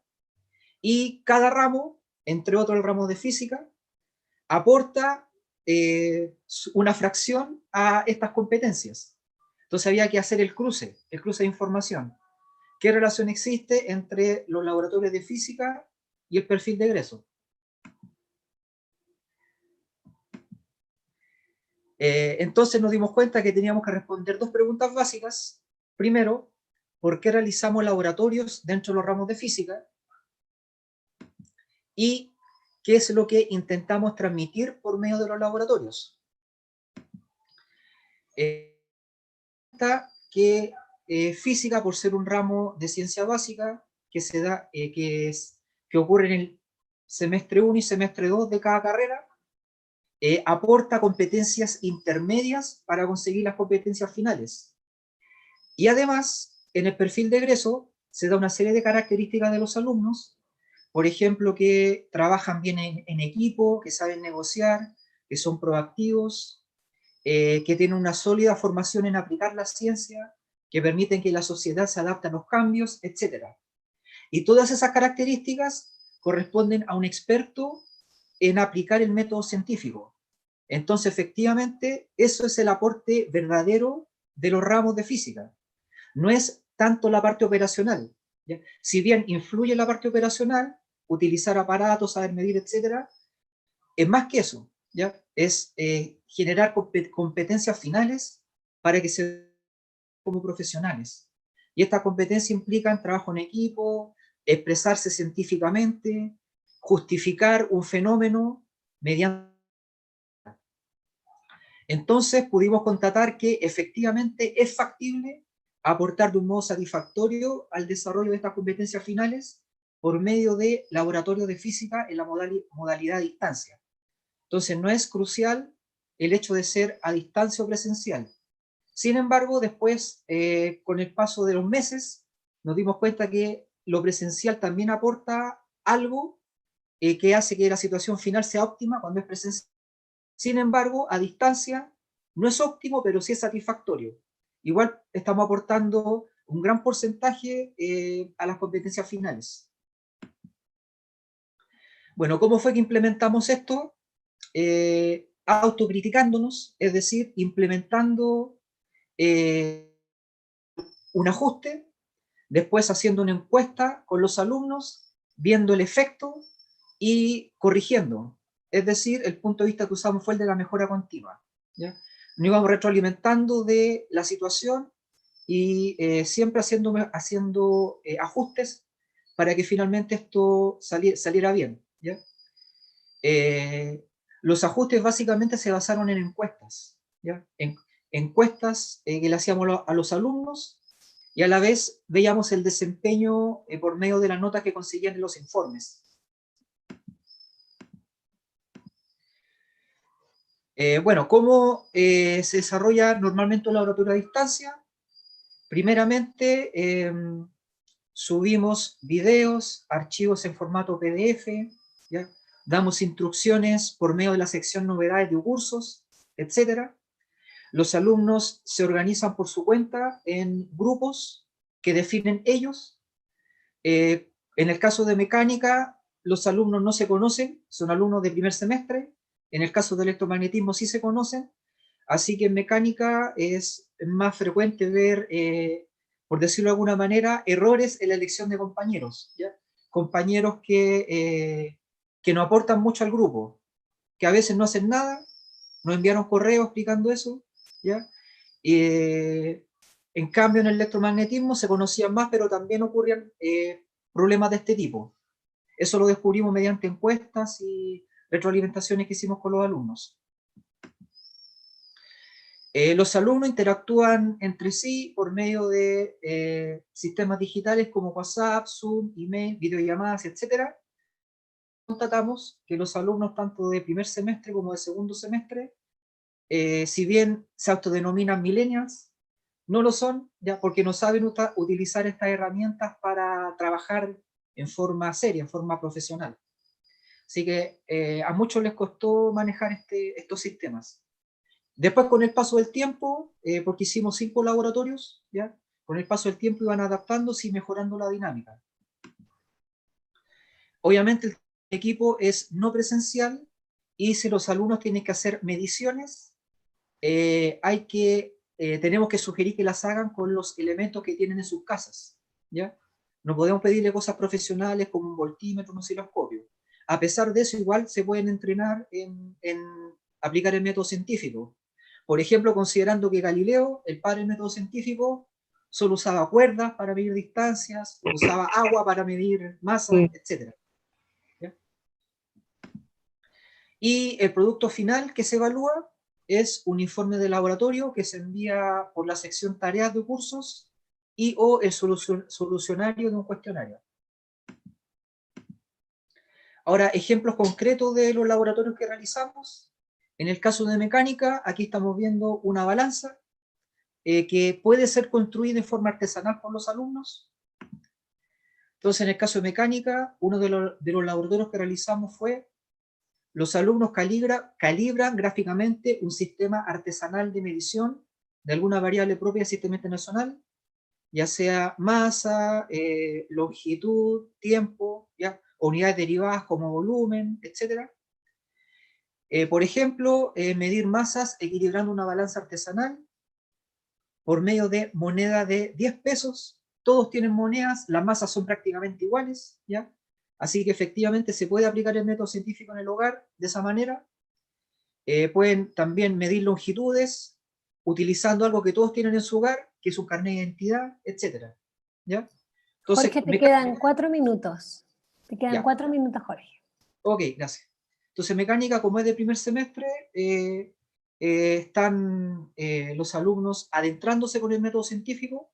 Y cada ramo, entre otros el ramo de física, aporta una fracción a estas competencias. Entonces había que hacer el cruce de información. ¿Qué relación existe entre los laboratorios de física y el perfil de egreso? Entonces nos dimos cuenta que teníamos que responder dos preguntas básicas. Primero, ¿por qué realizamos laboratorios dentro de los ramos de física? Y ¿qué es lo que intentamos transmitir por medio de los laboratorios? Que física, por ser un ramo de ciencia básica que se da, que ocurre en el semestre 1 y semestre 2 de cada carrera, aporta competencias intermedias para conseguir las competencias finales. Y además, en el perfil de egreso se da una serie de características de los alumnos, por ejemplo, que trabajan bien en equipo, que saben negociar, que son proactivos, que tienen una sólida formación en aplicar la ciencia, que permiten que la sociedad se adapte a los cambios, etc. Y todas esas características corresponden a un experto en aplicar el método científico. Entonces, efectivamente, eso es el aporte verdadero de los ramos de física. No es tanto la parte operacional, ¿ya? Si bien influye en la parte operacional, utilizar aparatos, saber medir, etc., es más que eso, ¿ya? Es generar competencias finales para que se como profesionales. Y estas competencias implican trabajo en equipo, expresarse científicamente, justificar un fenómeno mediante... Entonces pudimos constatar que efectivamente es factible aportar de un modo satisfactorio al desarrollo de estas competencias finales por medio de laboratorios de física en la modalidad a distancia. Entonces no es crucial el hecho de ser a distancia o presencial. Sin embargo, después, con el paso de los meses, nos dimos cuenta que lo presencial también aporta algo que hace que la situación final sea óptima cuando es presencial. Sin embargo, a distancia no es óptimo, pero sí es satisfactorio. Igual estamos aportando un gran porcentaje a las competencias finales. Bueno, ¿cómo fue que implementamos esto? Autocriticándonos, es decir, implementando un ajuste, después haciendo una encuesta con los alumnos, viendo el efecto y corrigiendo. Es decir, el punto de vista que usamos fue el de la mejora continua, ¿ya? Nos íbamos retroalimentando de la situación y siempre haciendo ajustes para que finalmente esto saliera bien, ¿ya? Los ajustes básicamente se basaron en encuestas, ¿ya? Encuestas que le hacíamos a los alumnos y a la vez veíamos el desempeño por medio de las notas que conseguían en los informes. Bueno, ¿cómo se desarrolla normalmente un laboratorio a distancia? Primeramente, subimos videos, archivos en formato PDF, ¿ya? Damos instrucciones por medio de la sección novedades de cursos, etc. Los alumnos se organizan por su cuenta en grupos que definen ellos. En el caso de mecánica, los alumnos no se conocen, son alumnos de primer semestre. En el caso de electromagnetismo sí se conocen, así que en mecánica es más frecuente ver, por decirlo de alguna manera, errores en la elección de compañeros, ¿ya? Compañeros que no aportan mucho al grupo, que a veces no hacen nada, nos enviaron correo explicando eso, ¿ya? En cambio, en el electromagnetismo se conocían más, pero también ocurrían problemas de este tipo. Eso lo descubrimos mediante encuestas y retroalimentaciones que hicimos con los alumnos. Los alumnos interactúan entre sí por medio de sistemas digitales como WhatsApp, Zoom, email, videollamadas, etc. Constatamos que los alumnos tanto de primer semestre como de segundo semestre, si bien se autodenominan millennials, no lo son, ya porque no saben utilizar estas herramientas para trabajar en forma seria, en forma profesional. Así que a muchos les costó manejar estos sistemas. Después, con el paso del tiempo, porque hicimos 5 laboratorios, ¿ya? Con el paso del tiempo iban adaptándose y mejorando la dinámica. Obviamente el equipo es no presencial y si los alumnos tienen que hacer mediciones, tenemos que sugerir que las hagan con los elementos que tienen en sus casas, ¿ya? No podemos pedirle cosas profesionales como un voltímetro, un osciloscopio. A pesar de eso, igual se pueden entrenar en aplicar el método científico. Por ejemplo, considerando que Galileo, el padre del método científico, solo usaba cuerdas para medir distancias, usaba agua para medir masa, etc. ¿Ya? Y el producto final que se evalúa es un informe de laboratorio que se envía por la sección tareas de cursos y o el solucionario de un cuestionario. Ahora, ejemplos concretos de los laboratorios que realizamos. En el caso de mecánica, aquí estamos viendo una balanza que puede ser construida de forma artesanal por los alumnos. Entonces, en el caso de mecánica, uno de los laboratorios que realizamos fue los alumnos calibran gráficamente un sistema artesanal de medición de alguna variable propia del sistema internacional, ya sea masa, longitud, tiempo, ¿ya? Unidades derivadas como volumen, etc. Por ejemplo, medir masas equilibrando una balanza artesanal por medio de moneda de 10 pesos. Todos tienen monedas, las masas son prácticamente iguales, ¿ya? Así que efectivamente se puede aplicar el método científico en el hogar de esa manera. Pueden también medir longitudes utilizando algo que todos tienen en su hogar, que es un carnet de identidad, etc. ¿Ya? Entonces, Jorge, te quedan 4 minutos. Te quedan ya. 4 minutos, Jorge. Ok, gracias. Entonces, mecánica, como es de primer semestre, están los alumnos adentrándose con el método científico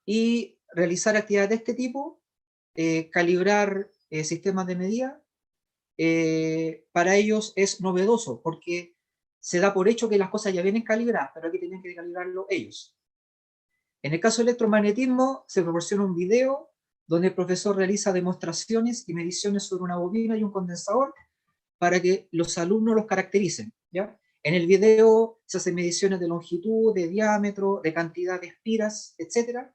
y realizar actividades de este tipo, calibrar sistemas de medida. Para ellos es novedoso porque se da por hecho que las cosas ya vienen calibradas, pero aquí tienen que calibrarlo ellos. En el caso del electromagnetismo, se proporciona un video donde el profesor realiza demostraciones y mediciones sobre una bobina y un condensador para que los alumnos los caractericen, ¿ya? En el video se hacen mediciones de longitud, de diámetro, de cantidad de espiras, etc.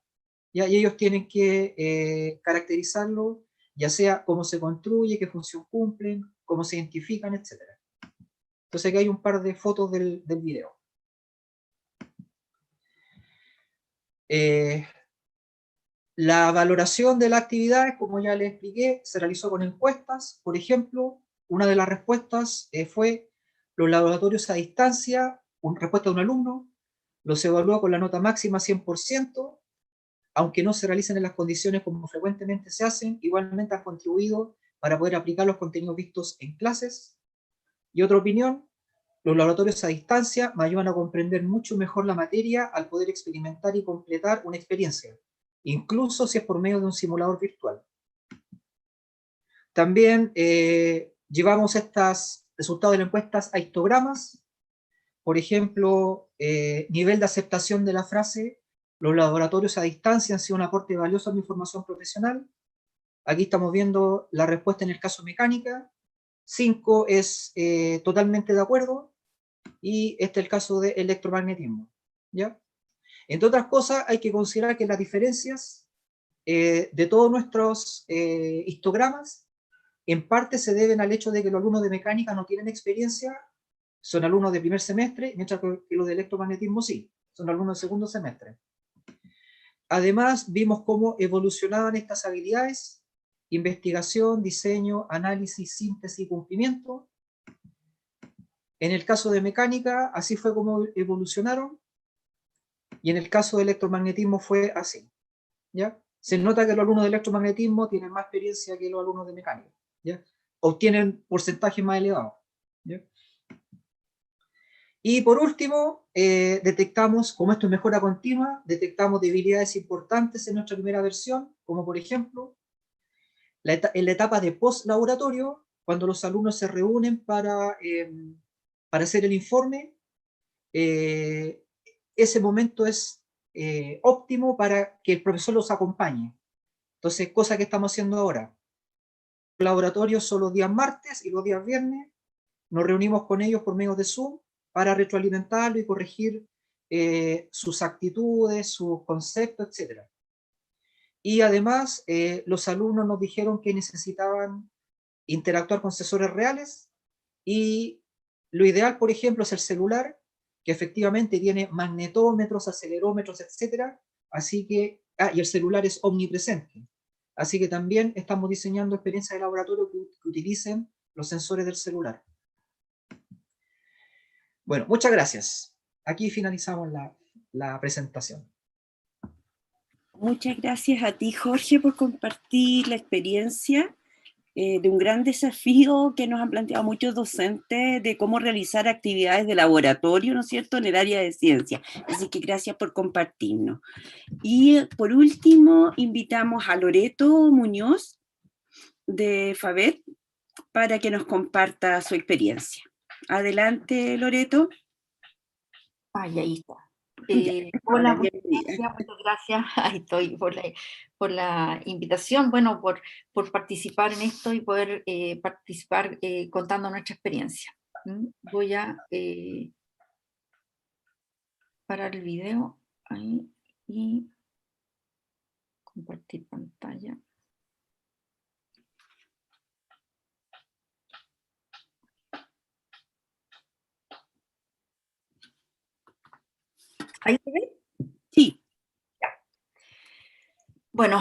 ¿Ya? Y ellos tienen que caracterizarlo, ya sea cómo se construye, qué función cumplen, cómo se identifican, etc. Entonces aquí hay un par de fotos del video. La valoración de la actividad, como ya les expliqué, se realizó con encuestas. Por ejemplo, una de las respuestas fue los laboratorios a distancia, respuesta de un alumno, los evaluó con la nota máxima 100%, aunque no se realicen en las condiciones como frecuentemente se hacen, igualmente han contribuido para poder aplicar los contenidos vistos en clases. Y otra opinión, los laboratorios a distancia me ayudan a comprender mucho mejor la materia al poder experimentar y completar una experiencia, incluso si es por medio de un simulador virtual. También llevamos estos resultados de las encuestas a histogramas por ejemplo, nivel de aceptación de la frase, los laboratorios a distancia han sido un aporte valioso a mi formación profesional. Aquí estamos viendo la respuesta en el caso mecánica. 5 es totalmente de acuerdo, y este es el caso de electromagnetismo, ¿ya? Entre otras cosas, hay que considerar que las diferencias de todos nuestros histogramas en parte se deben al hecho de que los alumnos de mecánica no tienen experiencia, son alumnos de primer semestre, mientras que los de electromagnetismo sí, son alumnos de segundo semestre. Además, vimos cómo evolucionaban estas habilidades: investigación, diseño, análisis, síntesis y cumplimiento. En el caso de mecánica, así fue como evolucionaron, y en el caso de electromagnetismo fue así, ¿ya? Se nota que los alumnos de electromagnetismo tienen más experiencia que los alumnos de mecánica, ¿ya? Obtienen porcentajes más elevados, ¿ya? Y por último, detectamos, como esto es mejora continua, detectamos debilidades importantes en nuestra primera versión, como por ejemplo, en la etapa de post-laboratorio, cuando los alumnos se reúnen para hacer el informe, ese momento es óptimo para que el profesor los acompañe. Entonces, cosa que estamos haciendo ahora. Los laboratorios son los días martes y los días viernes. Nos reunimos con ellos por medio de Zoom para retroalimentarlo y corregir sus actitudes, sus conceptos, etc. Y además, los alumnos nos dijeron que necesitaban interactuar con sensores reales, y lo ideal, por ejemplo, es el celular, que efectivamente tiene magnetómetros, acelerómetros, etc. Así que, y el celular es omnipresente. Así que también estamos diseñando experiencias de laboratorio que utilicen los sensores del celular. Bueno, muchas gracias. Aquí finalizamos la presentación. Muchas gracias a ti, Jorge, por compartir la experiencia de un gran desafío que nos han planteado muchos docentes de cómo realizar actividades de laboratorio, ¿no es cierto?, en el área de ciencia. Así que gracias por compartirnos. Y por último, invitamos a Loreto Muñoz de FABET para que nos comparta su experiencia. Adelante, Loreto. Ay, ahí está. Ya, Hola, ahora, muchas gracias. Ahí estoy por la invitación, bueno, por participar en esto y poder participar contando nuestra experiencia. Voy a parar el video ahí y compartir pantalla. ¿Ahí se ve? Sí. Bueno,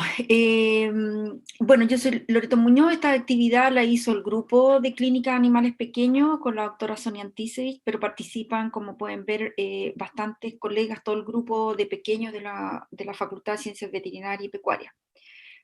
yo soy Loreto Muñoz. Esta actividad la hizo el grupo de clínica de animales pequeños con la doctora Sonia Antisevich, pero participan, como pueden ver, bastantes colegas, todo el grupo de pequeños de la Facultad de Ciencias Veterinarias y Pecuarias.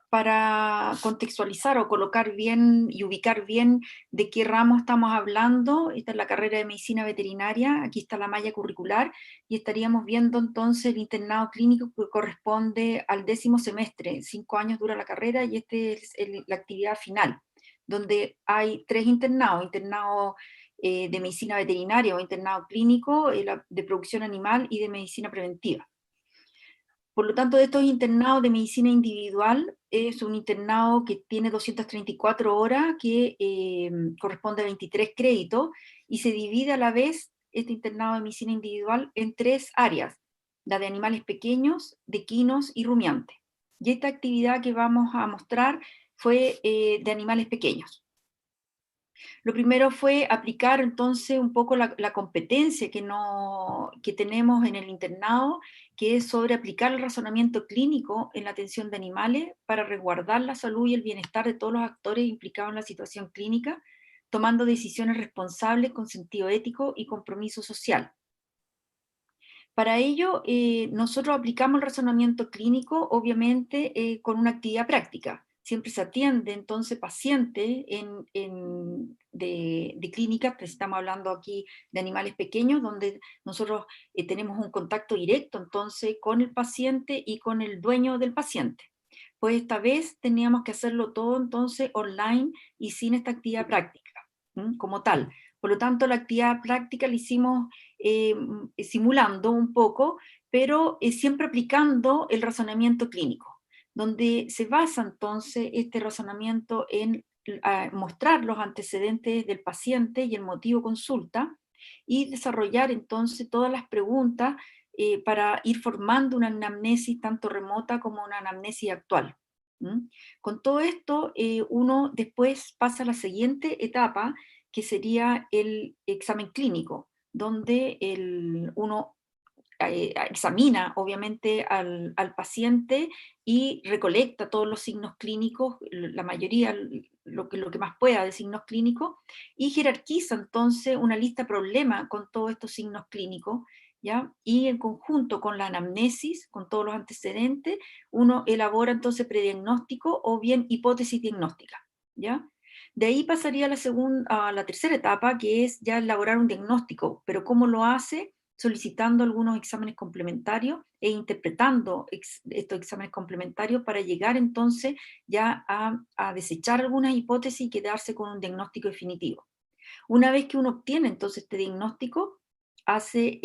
Para contextualizar o colocar bien y ubicar bien de qué ramo estamos hablando, esta es la carrera de medicina veterinaria, aquí está la malla curricular, y estaríamos viendo entonces el internado clínico que corresponde al 10º semestre, 5 años dura la carrera, y esta es la actividad final, donde hay 3 internados, internado de medicina veterinaria o internado clínico, de producción animal y de medicina preventiva. Por lo tanto, de estos internados de medicina individual, es un internado que tiene 234 horas, que corresponde a 23 créditos, y se divide a la vez este internado de medicina individual en 3 áreas, la de animales pequeños, de equinos y rumiantes. Y esta actividad que vamos a mostrar fue de animales pequeños. Lo primero fue aplicar entonces un poco la competencia que tenemos en el internado, que es sobre aplicar el razonamiento clínico en la atención de animales para resguardar la salud y el bienestar de todos los actores implicados en la situación clínica, tomando decisiones responsables con sentido ético y compromiso social. Para ello, nosotros aplicamos el razonamiento clínico, obviamente, con una actividad práctica. Siempre se atiende entonces pacientes de clínicas, pues estamos hablando aquí de animales pequeños, donde nosotros tenemos un contacto directo entonces con el paciente y con el dueño del paciente. Pues esta vez teníamos que hacerlo todo entonces online y sin esta actividad práctica como tal. Por lo tanto, la actividad práctica la hicimos simulando un poco, pero siempre aplicando el razonamiento clínico, donde se basa entonces este razonamiento en mostrar los antecedentes del paciente y el motivo consulta, y desarrollar entonces todas las preguntas para ir formando una anamnesis tanto remota como una anamnesis actual. ¿Mm? Con todo esto, uno después pasa a la siguiente etapa, que sería el examen clínico, donde uno examina obviamente al paciente y recolecta todos los signos clínicos, la mayoría, lo que más pueda de signos clínicos, y jerarquiza entonces una lista problema con todos estos signos clínicos, ¿ya? Y en conjunto con la anamnesis, con todos los antecedentes, uno elabora entonces prediagnóstico o bien hipótesis diagnóstica, ¿ya? De ahí pasaría a la tercera etapa, que es ya elaborar un diagnóstico, pero ¿cómo lo hace? Solicitando algunos exámenes complementarios e interpretando estos exámenes complementarios para llegar entonces ya a desechar algunas hipótesis y quedarse con un diagnóstico definitivo. Una vez que uno obtiene entonces este diagnóstico, hace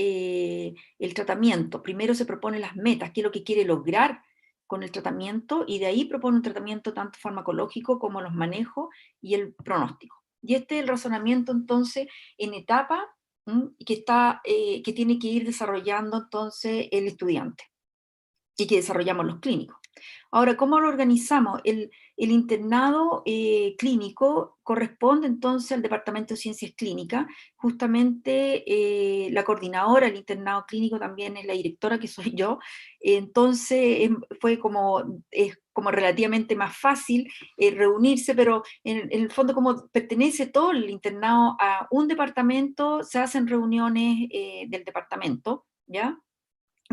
el tratamiento. Primero se propone las metas, qué es lo que quiere lograr con el tratamiento, y de ahí propone un tratamiento tanto farmacológico como los manejos y el pronóstico. Y este es el razonamiento entonces en etapa que tiene que ir desarrollando entonces el estudiante y que desarrollamos los clínicos. Ahora, ¿cómo lo organizamos? El internado clínico corresponde entonces al Departamento de Ciencias Clínicas. Justamente la coordinadora del internado clínico también es la directora, que soy yo. Entonces es como relativamente más fácil reunirse, pero en el fondo, como pertenece todo el internado a un departamento, se hacen reuniones del departamento, ¿ya?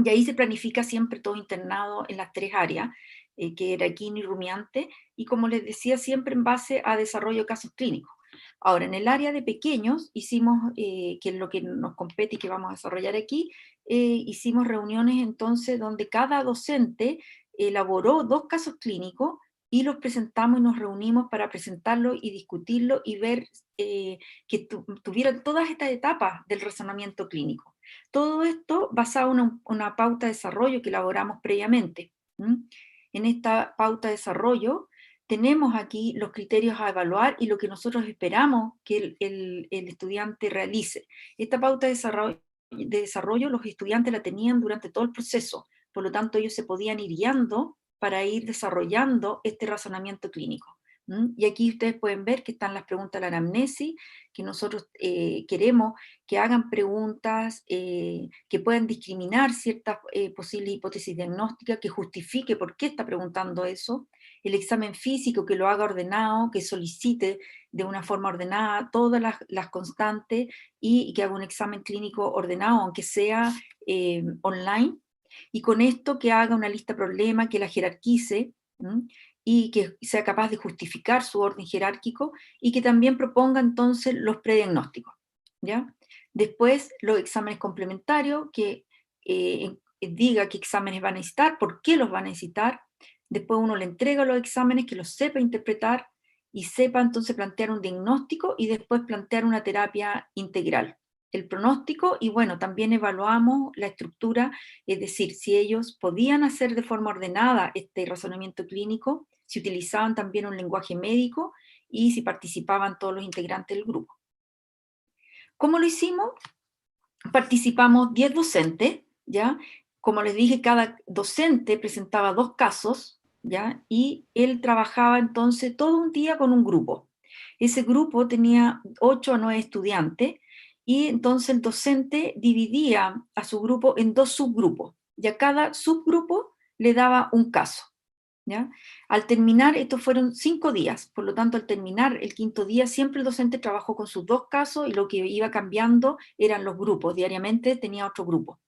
Y ahí se planifica siempre todo internado en las 3 áreas, que era Quino y Rumiante, y como les decía, siempre en base a desarrollo de casos clínicos. Ahora, en el área de pequeños hicimos, que es lo que nos compete y que vamos a desarrollar aquí, hicimos reuniones entonces donde cada docente elaboró 2 casos clínicos y los presentamos y nos reunimos para presentarlo y discutirlo y ver que tuvieran todas estas etapas del razonamiento clínico. Todo esto basado en una pauta de desarrollo que elaboramos previamente. En esta pauta de desarrollo tenemos aquí los criterios a evaluar y lo que nosotros esperamos que el estudiante realice. Esta pauta de desarrollo los estudiantes la tenían durante todo el proceso, por lo tanto ellos se podían ir guiando para ir desarrollando este razonamiento clínico. Y aquí ustedes pueden ver que están las preguntas de la anamnesis, que nosotros queremos que hagan preguntas que puedan discriminar ciertas posibles hipótesis diagnósticas, que justifique por qué está preguntando eso, el examen físico que lo haga ordenado, que solicite de una forma ordenada todas las constantes y que haga un examen clínico ordenado, aunque sea online, y con esto que haga una lista de problemas, que la jerarquice, y que sea capaz de justificar su orden jerárquico, y que también proponga entonces los prediagnósticos, ¿ya? Después los exámenes complementarios, que diga qué exámenes va a necesitar, por qué los va a necesitar. Después uno le entrega los exámenes, que los sepa interpretar y sepa entonces plantear un diagnóstico y después plantear una terapia integral. El pronóstico, y bueno, también evaluamos la estructura, es decir, si ellos podían hacer de forma ordenada este razonamiento clínico, si utilizaban también un lenguaje médico y si participaban todos los integrantes del grupo. ¿Cómo lo hicimos? Participamos 10 docentes, ¿ya? Como les dije, cada docente presentaba 2 casos, ¿ya? Y él trabajaba entonces todo un día con un grupo. Ese grupo tenía 8 a 9 estudiantes, y entonces el docente dividía a su grupo en 2 subgrupos, y a cada subgrupo le daba un caso, ¿ya? Al terminar, estos fueron 5 días, por lo tanto, al terminar el 5.º día, siempre el docente trabajó con sus 2 casos, y lo que iba cambiando eran los grupos, diariamente tenía otro grupo.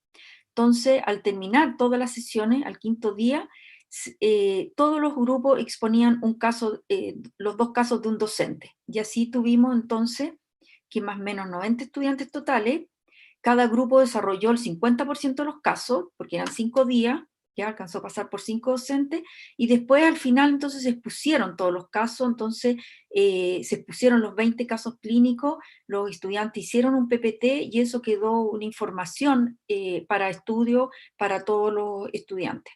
Entonces, al terminar todas las sesiones, al 5.º día, todos los grupos exponían un caso, los 2 casos de un docente, y así tuvimos entonces que más o menos 90 estudiantes totales. Cada grupo desarrolló el 50% de los casos, porque eran 5 días, ya alcanzó a pasar por 5 docentes, y después al final entonces se expusieron todos los casos, entonces se expusieron los 20 casos clínicos, los estudiantes hicieron un PPT y eso quedó una información para estudio para todos los estudiantes.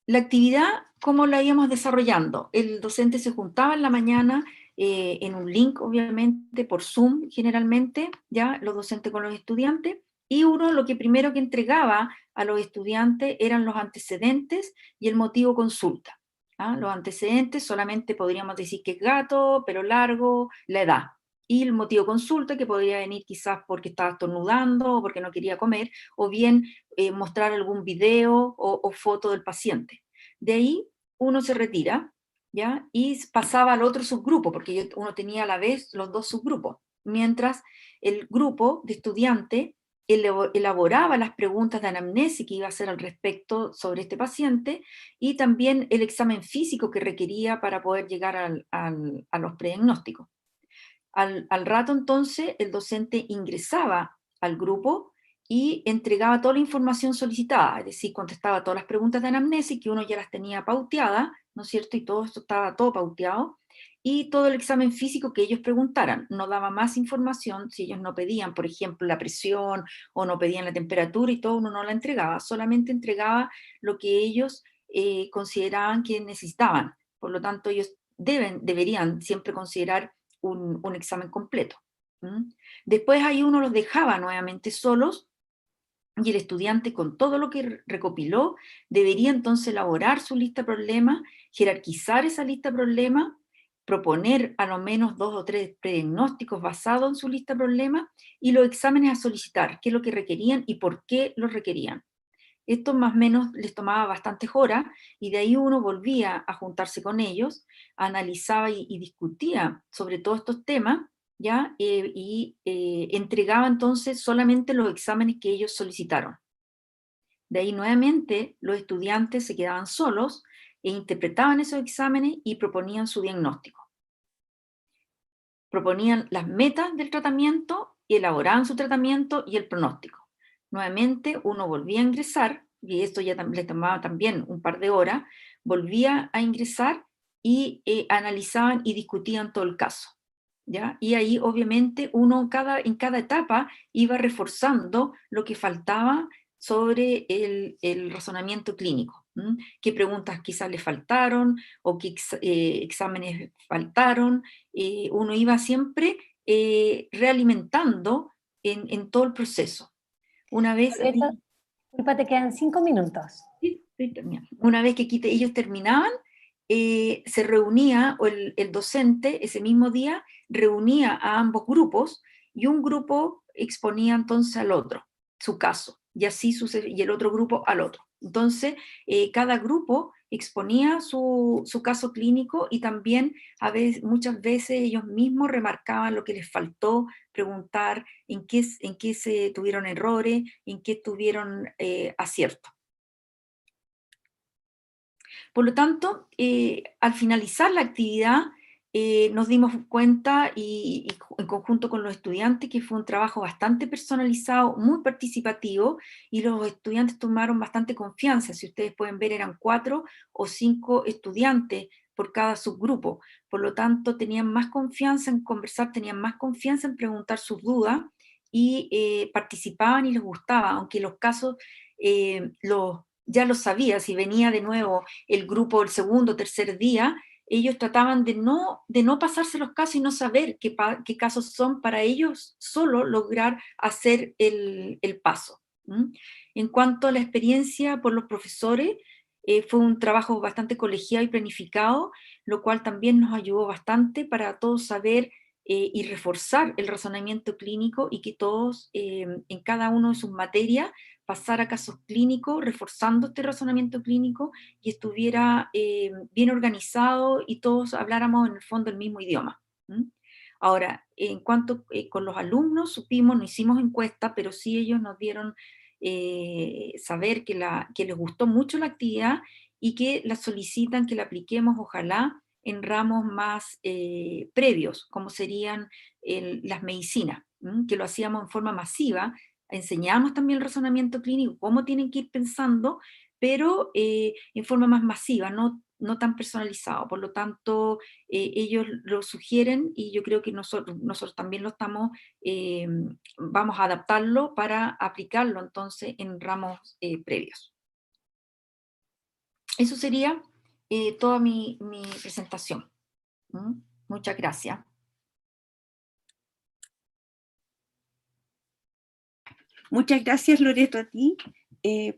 La actividad, ¿cómo la íbamos desarrollando? El docente se juntaba en la mañana en un link, obviamente, por Zoom generalmente, ya los docentes con los estudiantes, y uno lo que primero que entregaba a los estudiantes eran los antecedentes y el motivo consulta. ¿Ah? Los antecedentes solamente podríamos decir que es gato, pelo largo, la edad. Y el motivo consulta, que podría venir quizás porque estaba estornudando o porque no quería comer, o bien mostrar algún video o foto del paciente. De ahí uno se retira, ¿ya? Y pasaba al otro subgrupo, porque uno tenía a la vez los dos subgrupos, mientras el grupo de estudiantes elaboraba las preguntas de anamnesis que iba a hacer al respecto sobre este paciente, y también el examen físico que requería para poder llegar a los prediagnósticos. Al rato entonces el docente ingresaba al grupo y entregaba toda la información solicitada, es decir, contestaba todas las preguntas de anamnesis que uno ya las tenía pauteadas, ¿no es cierto? Y todo esto estaba todo pauteado, y todo el examen físico que ellos preguntaran. No daba más información si ellos no pedían, por ejemplo, la presión o no pedían la temperatura y todo, uno no la entregaba, solamente entregaba lo que ellos consideraban que necesitaban. Por lo tanto, ellos deberían siempre considerar un examen completo. Después ahí uno los dejaba nuevamente solos, y el estudiante, con todo lo que recopiló, debería entonces elaborar su lista de problemas, jerarquizar esa lista de problemas, proponer a lo menos 2 o 3 prediagnósticos basados en su lista de problemas, y los exámenes a solicitar, qué es lo que requerían y por qué lo requerían. Esto más o menos les tomaba bastantes horas, y de ahí uno volvía a juntarse con ellos, analizaba y discutía sobre todos estos temas, ¿ya? Entregaba entonces solamente los exámenes que ellos solicitaron. De ahí nuevamente los estudiantes se quedaban solos e interpretaban esos exámenes y proponían su diagnóstico. Proponían las metas del tratamiento y elaboraban su tratamiento y el pronóstico. Nuevamente uno volvía a ingresar, y esto ya le tomaba también un par de horas, volvía a ingresar y analizaban y discutían todo el caso, ¿ya? Y ahí obviamente uno en cada etapa iba reforzando lo que faltaba sobre el razonamiento clínico. ¿Qué preguntas quizás le faltaron o qué exámenes faltaron? Uno iba siempre realimentando en todo el proceso. Una vez... Violeta, disculpa, te quedan 5 minutos. Sí, estoy terminando. Una vez que ellos terminaban, se reunía, o el docente ese mismo día reunía a ambos grupos, y un grupo exponía entonces al otro su caso, y así y el otro grupo al otro. Entonces, cada grupo exponía su caso clínico, y también muchas veces ellos mismos remarcaban lo que les faltó preguntar, en qué se tuvieron errores, en qué tuvieron acierto. Por lo tanto, al finalizar la actividad, nos dimos cuenta, y en conjunto con los estudiantes, que fue un trabajo bastante personalizado, muy participativo, y los estudiantes tomaron bastante confianza. Si ustedes pueden ver, eran 4 o 5 estudiantes por cada subgrupo. Por lo tanto, tenían más confianza en conversar, tenían más confianza en preguntar sus dudas, y participaban y les gustaba, aunque los casos ya lo sabía. Si venía de nuevo el grupo el segundo o tercer día, ellos trataban de no pasarse los casos y no saber qué casos son, para ellos solo lograr hacer el paso. En cuanto a la experiencia por los profesores, fue un trabajo bastante colegiado y planificado, lo cual también nos ayudó bastante para todos saber y reforzar el razonamiento clínico, y que todos en cada uno de sus materias pasar a casos clínicos, reforzando este razonamiento clínico, y estuviera bien organizado y todos habláramos en el fondo el mismo idioma. Ahora, en cuanto con los alumnos, no hicimos encuesta, pero sí ellos nos dieron saber que les gustó mucho la actividad, y que la solicitan que la apliquemos, ojalá, en ramos más previos, como serían las medicinas, que lo hacíamos en forma masiva, enseñamos también el razonamiento clínico, cómo tienen que ir pensando, pero en forma más masiva, no tan personalizado. Por lo tanto, ellos lo sugieren y yo creo que nosotros también lo estamos, vamos a adaptarlo para aplicarlo entonces en ramos previos. Eso sería toda mi presentación. Muchas gracias. Muchas gracias, Loreto, a ti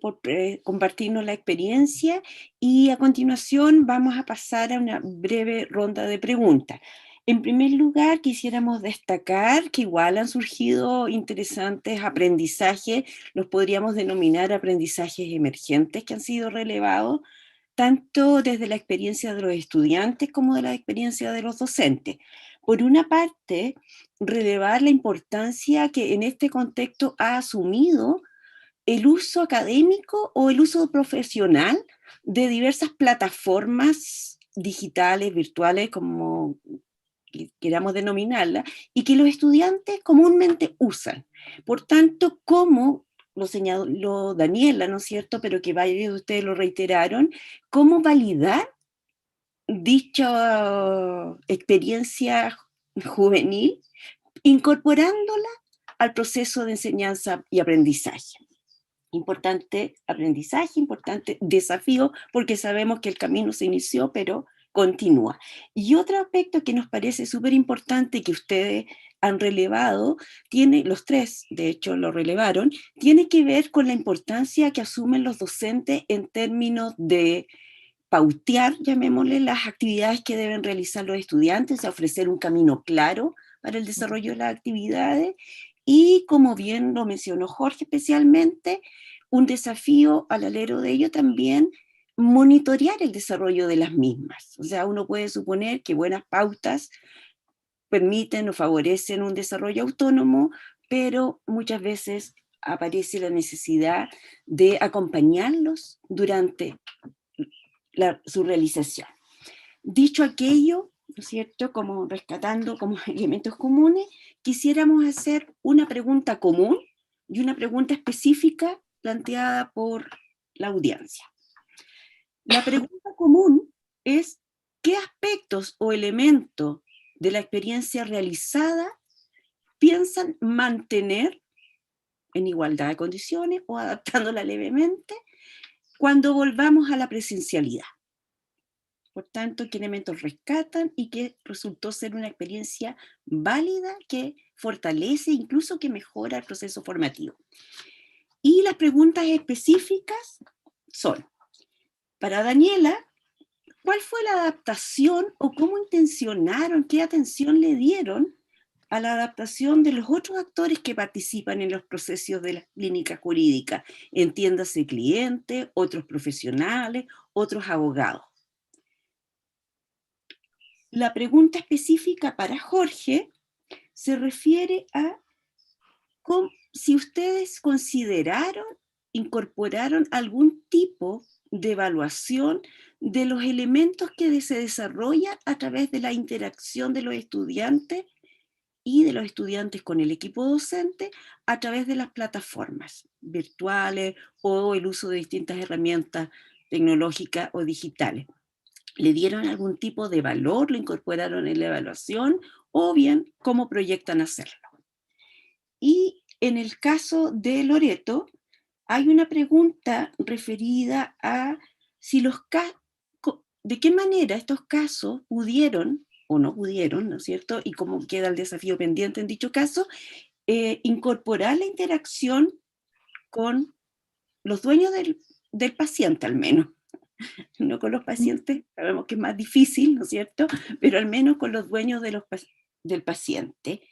por compartirnos la experiencia, y a continuación vamos a pasar a una breve ronda de preguntas. En primer lugar, quisiéramos destacar que igual han surgido interesantes aprendizajes, los podríamos denominar aprendizajes emergentes, que han sido relevados tanto desde la experiencia de los estudiantes como de la experiencia de los docentes. Por una parte, relevar la importancia que en este contexto ha asumido el uso académico o el uso profesional de diversas plataformas digitales, virtuales, como queramos denominarlas, y que los estudiantes comúnmente usan. Por tanto, como lo señaló Daniela, ¿no es cierto?, pero que varios de ustedes lo reiteraron, cómo validar dicha experiencia juvenil incorporándola al proceso de enseñanza y aprendizaje. Importante aprendizaje, importante desafío, porque sabemos que el camino se inició, pero continúa. Y otro aspecto que nos parece súper importante, que ustedes han relevado, los tres, de hecho, lo relevaron, tiene que ver con la importancia que asumen los docentes en términos de pautear, llamémosle, las actividades que deben realizar los estudiantes, a ofrecer un camino claro para el desarrollo de las actividades, y como bien lo mencionó Jorge especialmente, un desafío al alero de ello también, monitorear el desarrollo de las mismas. O sea, uno puede suponer que buenas pautas permiten o favorecen un desarrollo autónomo, pero muchas veces aparece la necesidad de acompañarlos durante su realización. Dicho aquello, ¿no es cierto?, como rescatando como elementos comunes, quisiéramos hacer una pregunta común y una pregunta específica planteada por la audiencia. La pregunta común es: ¿qué aspectos o elementos de la experiencia realizada piensan mantener en igualdad de condiciones o adaptándola levemente cuando volvamos a la presencialidad? Por tanto, ¿qué elementos rescatan y qué resultó ser una experiencia válida que fortalece, incluso que mejora el proceso formativo? Y las preguntas específicas son, para Daniela, ¿cuál fue la adaptación o cómo intencionaron, qué atención le dieron a la adaptación de los otros actores que participan en los procesos de la clínica jurídica? Entiéndase, clientes, otros profesionales, otros abogados. La pregunta específica para Jorge se refiere a si ustedes incorporaron algún tipo de evaluación de los elementos que se desarrollan a través de la interacción de los estudiantes y de los estudiantes con el equipo docente a través de las plataformas virtuales o el uso de distintas herramientas tecnológicas o digitales. ¿Le dieron algún tipo de valor, lo incorporaron en la evaluación, o bien cómo proyectan hacerlo? Y en el caso de Loreto, hay una pregunta referida a si de qué manera estos casos pudieron o no pudieron, ¿no es cierto?, y cómo queda el desafío pendiente en dicho caso, incorporar la interacción con los dueños del paciente, al menos. No con los pacientes, sabemos que es más difícil, ¿no es cierto?, pero al menos con los dueños del paciente.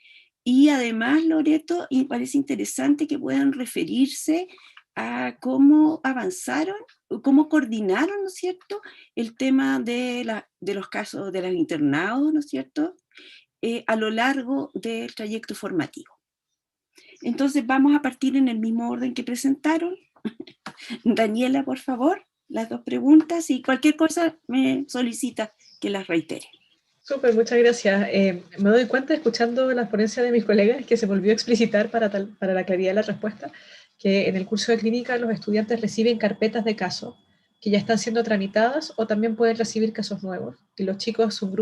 Y además, Loreto, y parece interesante que puedan referirse a cómo avanzaron, cómo coordinaron, ¿no es cierto?, el tema de los casos de los internados, ¿no es cierto?, a lo largo del trayecto formativo. Entonces vamos a partir en el mismo orden que presentaron. Daniela, por favor, las dos preguntas, y cualquier cosa me solicita que las reitere. Súper, muchas gracias. Me doy cuenta, escuchando las ponencias de mis colegas, que se volvió a explicitar para la claridad de la respuesta, que en el curso de clínica los estudiantes reciben carpetas de casos que ya están siendo tramitadas o también pueden recibir casos nuevos. Y los chicos son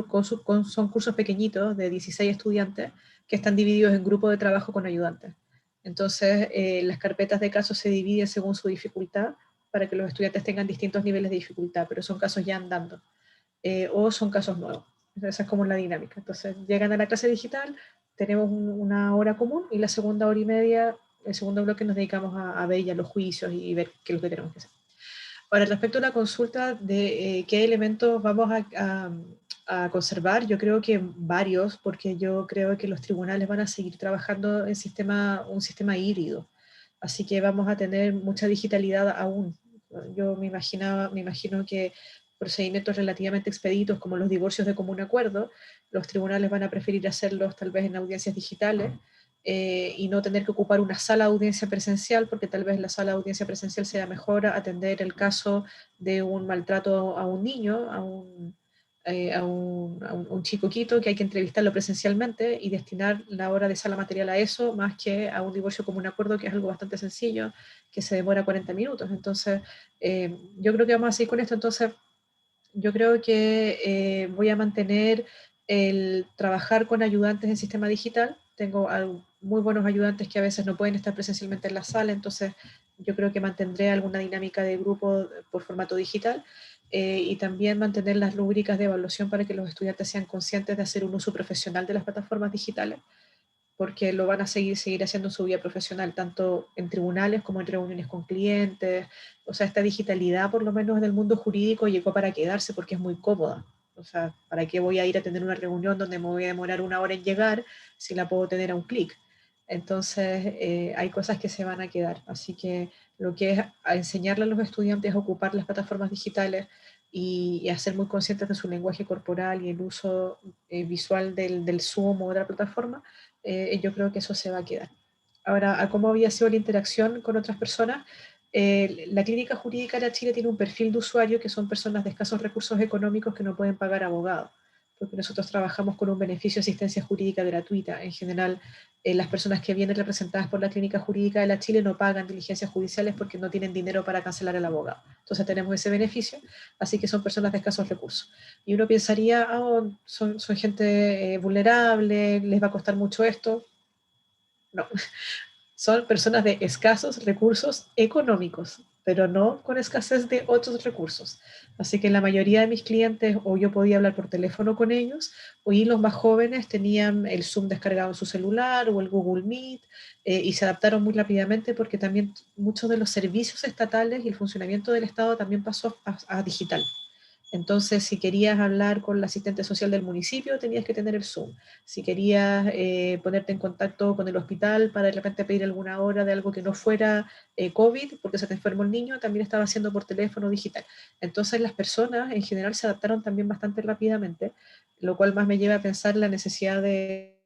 cursos pequeñitos de 16 estudiantes que están divididos en grupos de trabajo con ayudantes. Entonces, las carpetas de casos se dividen según su dificultad para que los estudiantes tengan distintos niveles de dificultad, pero son casos ya andando o son casos nuevos. Esa es como la dinámica. Entonces, llegan a la clase digital, tenemos una hora común y la segunda hora y media, el segundo bloque nos dedicamos a ver ya los juicios y ver qué es lo que tenemos que hacer. Ahora, respecto a la consulta de qué elementos vamos a conservar, yo creo que varios, porque yo creo que los tribunales van a seguir trabajando en un sistema híbrido. Así que vamos a tener mucha digitalidad aún. Yo me imagino que procedimientos relativamente expeditos como los divorcios de común acuerdo, los tribunales van a preferir hacerlos tal vez en audiencias digitales y no tener que ocupar una sala de audiencia presencial, porque tal vez la sala de audiencia presencial sea mejor atender el caso de un maltrato a un niño, a un chicoquito que hay que entrevistarlo presencialmente y destinar la hora de sala material a eso, más que a un divorcio común acuerdo, que es algo bastante sencillo, que se demora 40 minutos. Entonces, yo creo que vamos a seguir con esto. Entonces, yo creo que voy a mantener el trabajar con ayudantes en sistema digital. Tengo muy buenos ayudantes que a veces no pueden estar presencialmente en la sala, entonces yo creo que mantendré alguna dinámica de grupo por formato digital y también mantener las rúbricas de evaluación para que los estudiantes sean conscientes de hacer un uso profesional de las plataformas digitales, porque lo van a seguir haciendo en su vida profesional, tanto en tribunales como en reuniones con clientes. O sea, esta digitalidad, por lo menos en el mundo jurídico, llegó para quedarse porque es muy cómoda. O sea, ¿para qué voy a ir a tener una reunión donde me voy a demorar una hora en llegar si la puedo tener a un clic? Entonces, hay cosas que se van a quedar. Así que lo que es a enseñarle a los estudiantes a ocupar las plataformas digitales y a ser muy conscientes de su lenguaje corporal y el uso visual del Zoom o de la plataforma, yo creo que eso se va a quedar. Ahora, a cómo había sido la interacción con otras personas, la clínica jurídica de Chile tiene un perfil de usuario que son personas de escasos recursos económicos que no pueden pagar abogados, porque nosotros trabajamos con un beneficio de asistencia jurídica gratuita. En general, las personas que vienen representadas por la clínica jurídica de la Chile no pagan diligencias judiciales porque no tienen dinero para cancelar el abogado. Entonces tenemos ese beneficio, así que son personas de escasos recursos. Y uno pensaría, oh, son gente vulnerable, les va a costar mucho esto. No, son personas de escasos recursos económicos, pero no con escasez de otros recursos. Así que la mayoría de mis clientes o yo podía hablar por teléfono con ellos, o y los más jóvenes tenían el Zoom descargado en su celular o el Google Meet, y se adaptaron muy rápidamente porque también muchos de los servicios estatales y el funcionamiento del Estado también pasó a digital. Entonces, si querías hablar con la asistente social del municipio, tenías que tener el Zoom. Si querías ponerte en contacto con el hospital para de repente pedir alguna hora de algo que no fuera COVID, porque se te enfermó el niño, también estaba haciendo por teléfono digital. Entonces, las personas en general se adaptaron también bastante rápidamente, lo cual más me lleva a pensar la necesidad de...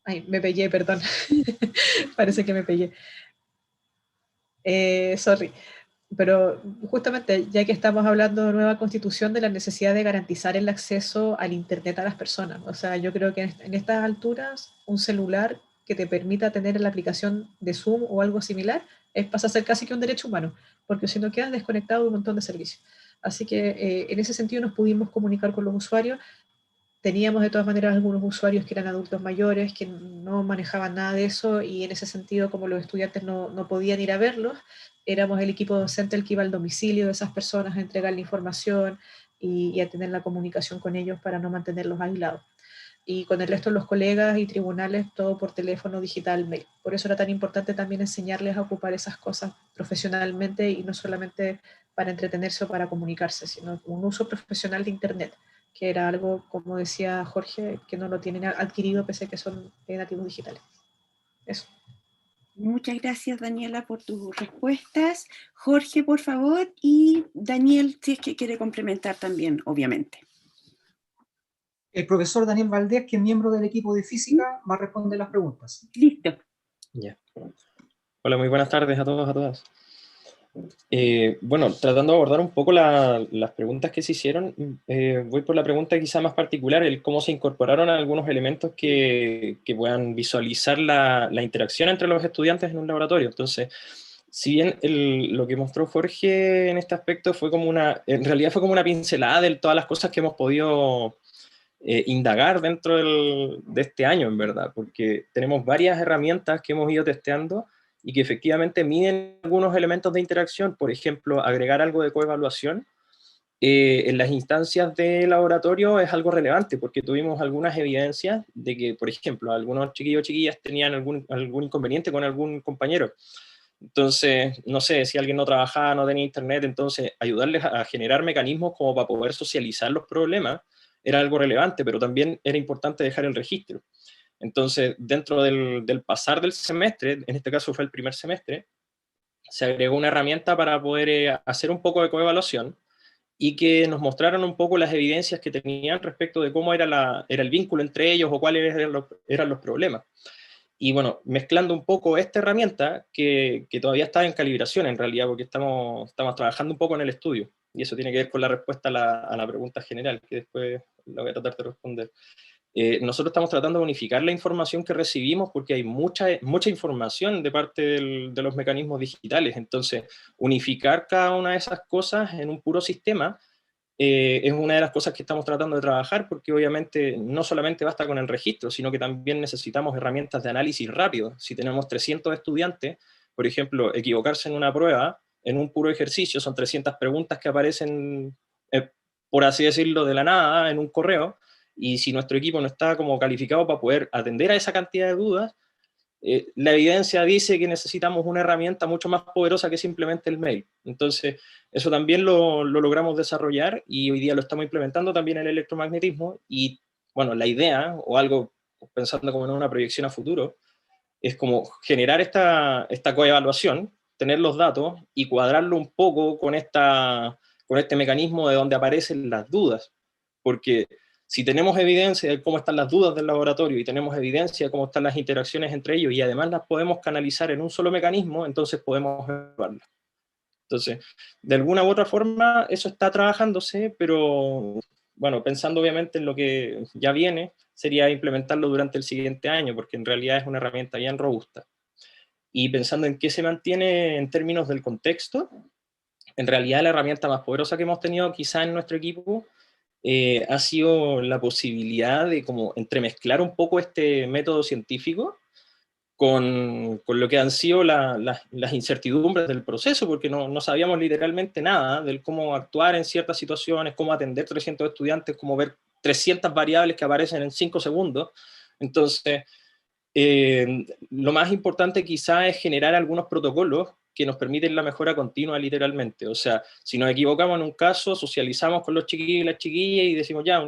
Ay, me pegué, perdón. Parece que me pegué. Sorry. Pero justamente, ya que estamos hablando de nueva constitución, de la necesidad de garantizar el acceso al Internet a las personas. O sea, yo creo que en estas alturas, un celular que te permita tener la aplicación de Zoom o algo similar, pasa a ser casi que un derecho humano, porque si no quedas desconectado de un montón de servicios. Así que en ese sentido nos pudimos comunicar con los usuarios. Teníamos de todas maneras algunos usuarios que eran adultos mayores, que no manejaban nada de eso y en ese sentido, como los estudiantes no podían ir a verlos, éramos el equipo docente el que iba al domicilio de esas personas a entregar la información y a tener la comunicación con ellos para no mantenerlos aislados. Y con el resto de los colegas y tribunales, todo por teléfono, digital, mail. Por eso era tan importante también enseñarles a ocupar esas cosas profesionalmente y no solamente para entretenerse o para comunicarse, sino un uso profesional de Internet, que era algo, como decía Jorge, que no lo tienen adquirido pese a que son nativos digitales. Eso. Muchas gracias, Daniela, por tus respuestas. Jorge, por favor, y Daniel, si es que quiere complementar también, obviamente. El profesor Daniel Valdés, que es miembro del equipo de física, va a responder las preguntas. Listo. Ya. buenas tardes a todos, a todas. Bueno, tratando de abordar un poco las preguntas que se hicieron, voy por la pregunta quizá más particular, el cómo se incorporaron algunos elementos que puedan visualizar la interacción entre los estudiantes en un laboratorio. Entonces, si bien lo que mostró Jorge en este aspecto fue como en realidad fue como una pincelada de todas las cosas que hemos podido indagar dentro de este año, en verdad, porque tenemos varias herramientas que hemos ido testeando y que efectivamente miden algunos elementos de interacción, por ejemplo, agregar algo de coevaluación en las instancias de laboratorio es algo relevante, porque tuvimos algunas evidencias de que, por ejemplo, algunos chiquillos o chiquillas tenían algún inconveniente con algún compañero. Entonces, no sé, si alguien no trabajaba, no tenía internet, entonces ayudarles a generar mecanismos como para poder socializar los problemas era algo relevante, pero también era importante dejar el registro. Entonces, dentro del pasar del semestre, en este caso fue el primer semestre, se agregó una herramienta para poder hacer un poco de coevaluación y que nos mostraran un poco las evidencias que tenían respecto de cómo era el vínculo entre ellos o cuáles eran los problemas. Y bueno, mezclando un poco esta herramienta, que todavía está en calibración en realidad, porque estamos trabajando un poco en el estudio, y eso tiene que ver con la respuesta a la pregunta general, que después la voy a tratar de responder. Nosotros estamos tratando de unificar la información que recibimos porque hay mucha información de parte de los mecanismos digitales, entonces unificar cada una de esas cosas en un puro sistema es una de las cosas que estamos tratando de trabajar porque obviamente no solamente basta con el registro, sino que también necesitamos herramientas de análisis rápido. Si tenemos 300 estudiantes, por ejemplo, equivocarse en una prueba, en un puro ejercicio, son 300 preguntas que aparecen, por así decirlo, de la nada, en un correo, y si nuestro equipo no está como calificado para poder atender a esa cantidad de dudas, la evidencia dice que necesitamos una herramienta mucho más poderosa que simplemente el mail. Entonces, eso también lo logramos desarrollar y hoy día lo estamos implementando también en el electromagnetismo y, bueno, la idea, o algo pensando como en una proyección a futuro, es como generar esta coevaluación, tener los datos y cuadrarlo un poco con este mecanismo de donde aparecen las dudas, porque si tenemos evidencia de cómo están las dudas del laboratorio y tenemos evidencia de cómo están las interacciones entre ellos y además las podemos canalizar en un solo mecanismo, entonces podemos evaluarlas. Entonces, de alguna u otra forma, eso está trabajándose, pero bueno, pensando obviamente en lo que ya viene, sería implementarlo durante el siguiente año, porque en realidad es una herramienta bien robusta. Y pensando en qué se mantiene en términos del contexto, en realidad la herramienta más poderosa que hemos tenido quizá en nuestro equipo ha sido la posibilidad de como entremezclar un poco este método científico con lo que han sido las incertidumbres del proceso, porque no sabíamos literalmente nada del cómo actuar en ciertas situaciones, cómo atender 300 estudiantes, cómo ver 300 variables que aparecen en 5 segundos. Entonces, lo más importante quizá es generar algunos protocolos que nos permiten la mejora continua literalmente. O sea, si nos equivocamos en un caso, socializamos con los chiquillos y las chiquillas y decimos ya,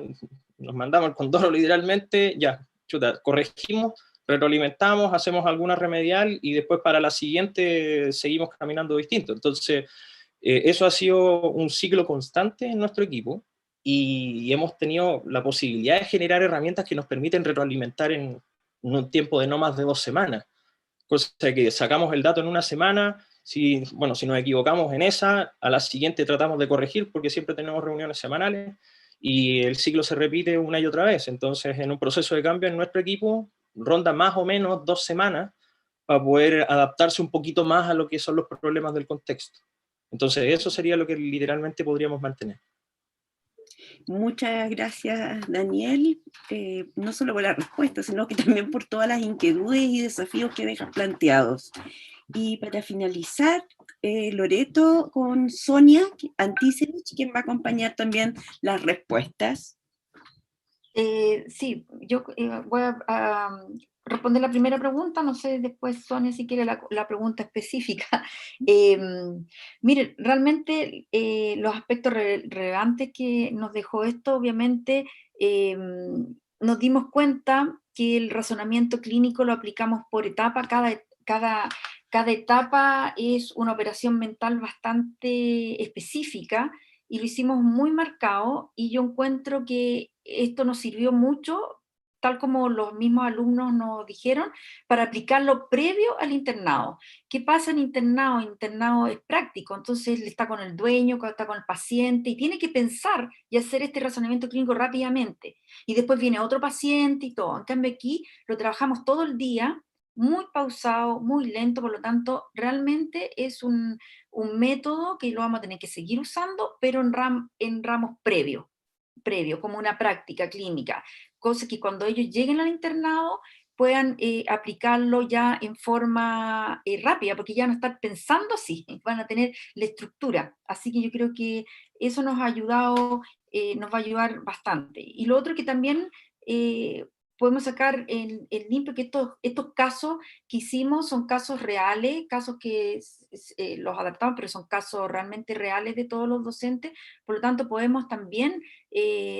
nos mandamos el condoro literalmente, ya, chuta, corregimos, retroalimentamos, hacemos alguna remedial y después para la siguiente seguimos caminando distinto. Entonces, eso ha sido un ciclo constante en nuestro equipo y hemos tenido la posibilidad de generar herramientas que nos permiten retroalimentar en un tiempo de no más de 2 semanas. Cosa que sacamos el dato en una semana, si nos equivocamos en esa, a la siguiente tratamos de corregir porque siempre tenemos reuniones semanales y el ciclo se repite una y otra vez. Entonces, en un proceso de cambio en nuestro equipo, ronda más o menos 2 semanas para poder adaptarse un poquito más a lo que son los problemas del contexto. Entonces, eso sería lo que literalmente podríamos mantener. Muchas gracias, Daniel, no solo por la respuesta, sino que también por todas las inquietudes y desafíos que dejas planteados. Y para finalizar, Loreto con Sonia Antisevich, quien va a acompañar también las respuestas. Sí, yo voy a responder la primera pregunta, no sé después Sonia si quiere la pregunta específica. Miren, realmente los aspectos relevantes que nos dejó esto, obviamente, nos dimos cuenta que el razonamiento clínico lo aplicamos por etapa, cada etapa es una operación mental bastante específica, y lo hicimos muy marcado, y yo encuentro que esto nos sirvió mucho tal como los mismos alumnos nos dijeron, para aplicarlo previo al internado. ¿Qué pasa en internado? Internado es práctico, entonces él está con el dueño, está con el paciente, y tiene que pensar y hacer este razonamiento clínico rápidamente. Y después viene otro paciente y todo. En cambio aquí lo trabajamos todo el día, muy pausado, muy lento, por lo tanto, realmente es un método que lo vamos a tener que seguir usando, pero en ramos previos, como una práctica clínica, cosa que cuando ellos lleguen al internado puedan aplicarlo ya en forma rápida, porque ya no están pensando así, van a tener la estructura. Así que yo creo que eso nos ha ayudado, nos va a ayudar bastante. Y lo otro que también podemos sacar en limpio, que estos casos que hicimos son casos reales, casos que los adaptamos, pero son casos realmente reales de todos los docentes, por lo tanto podemos también,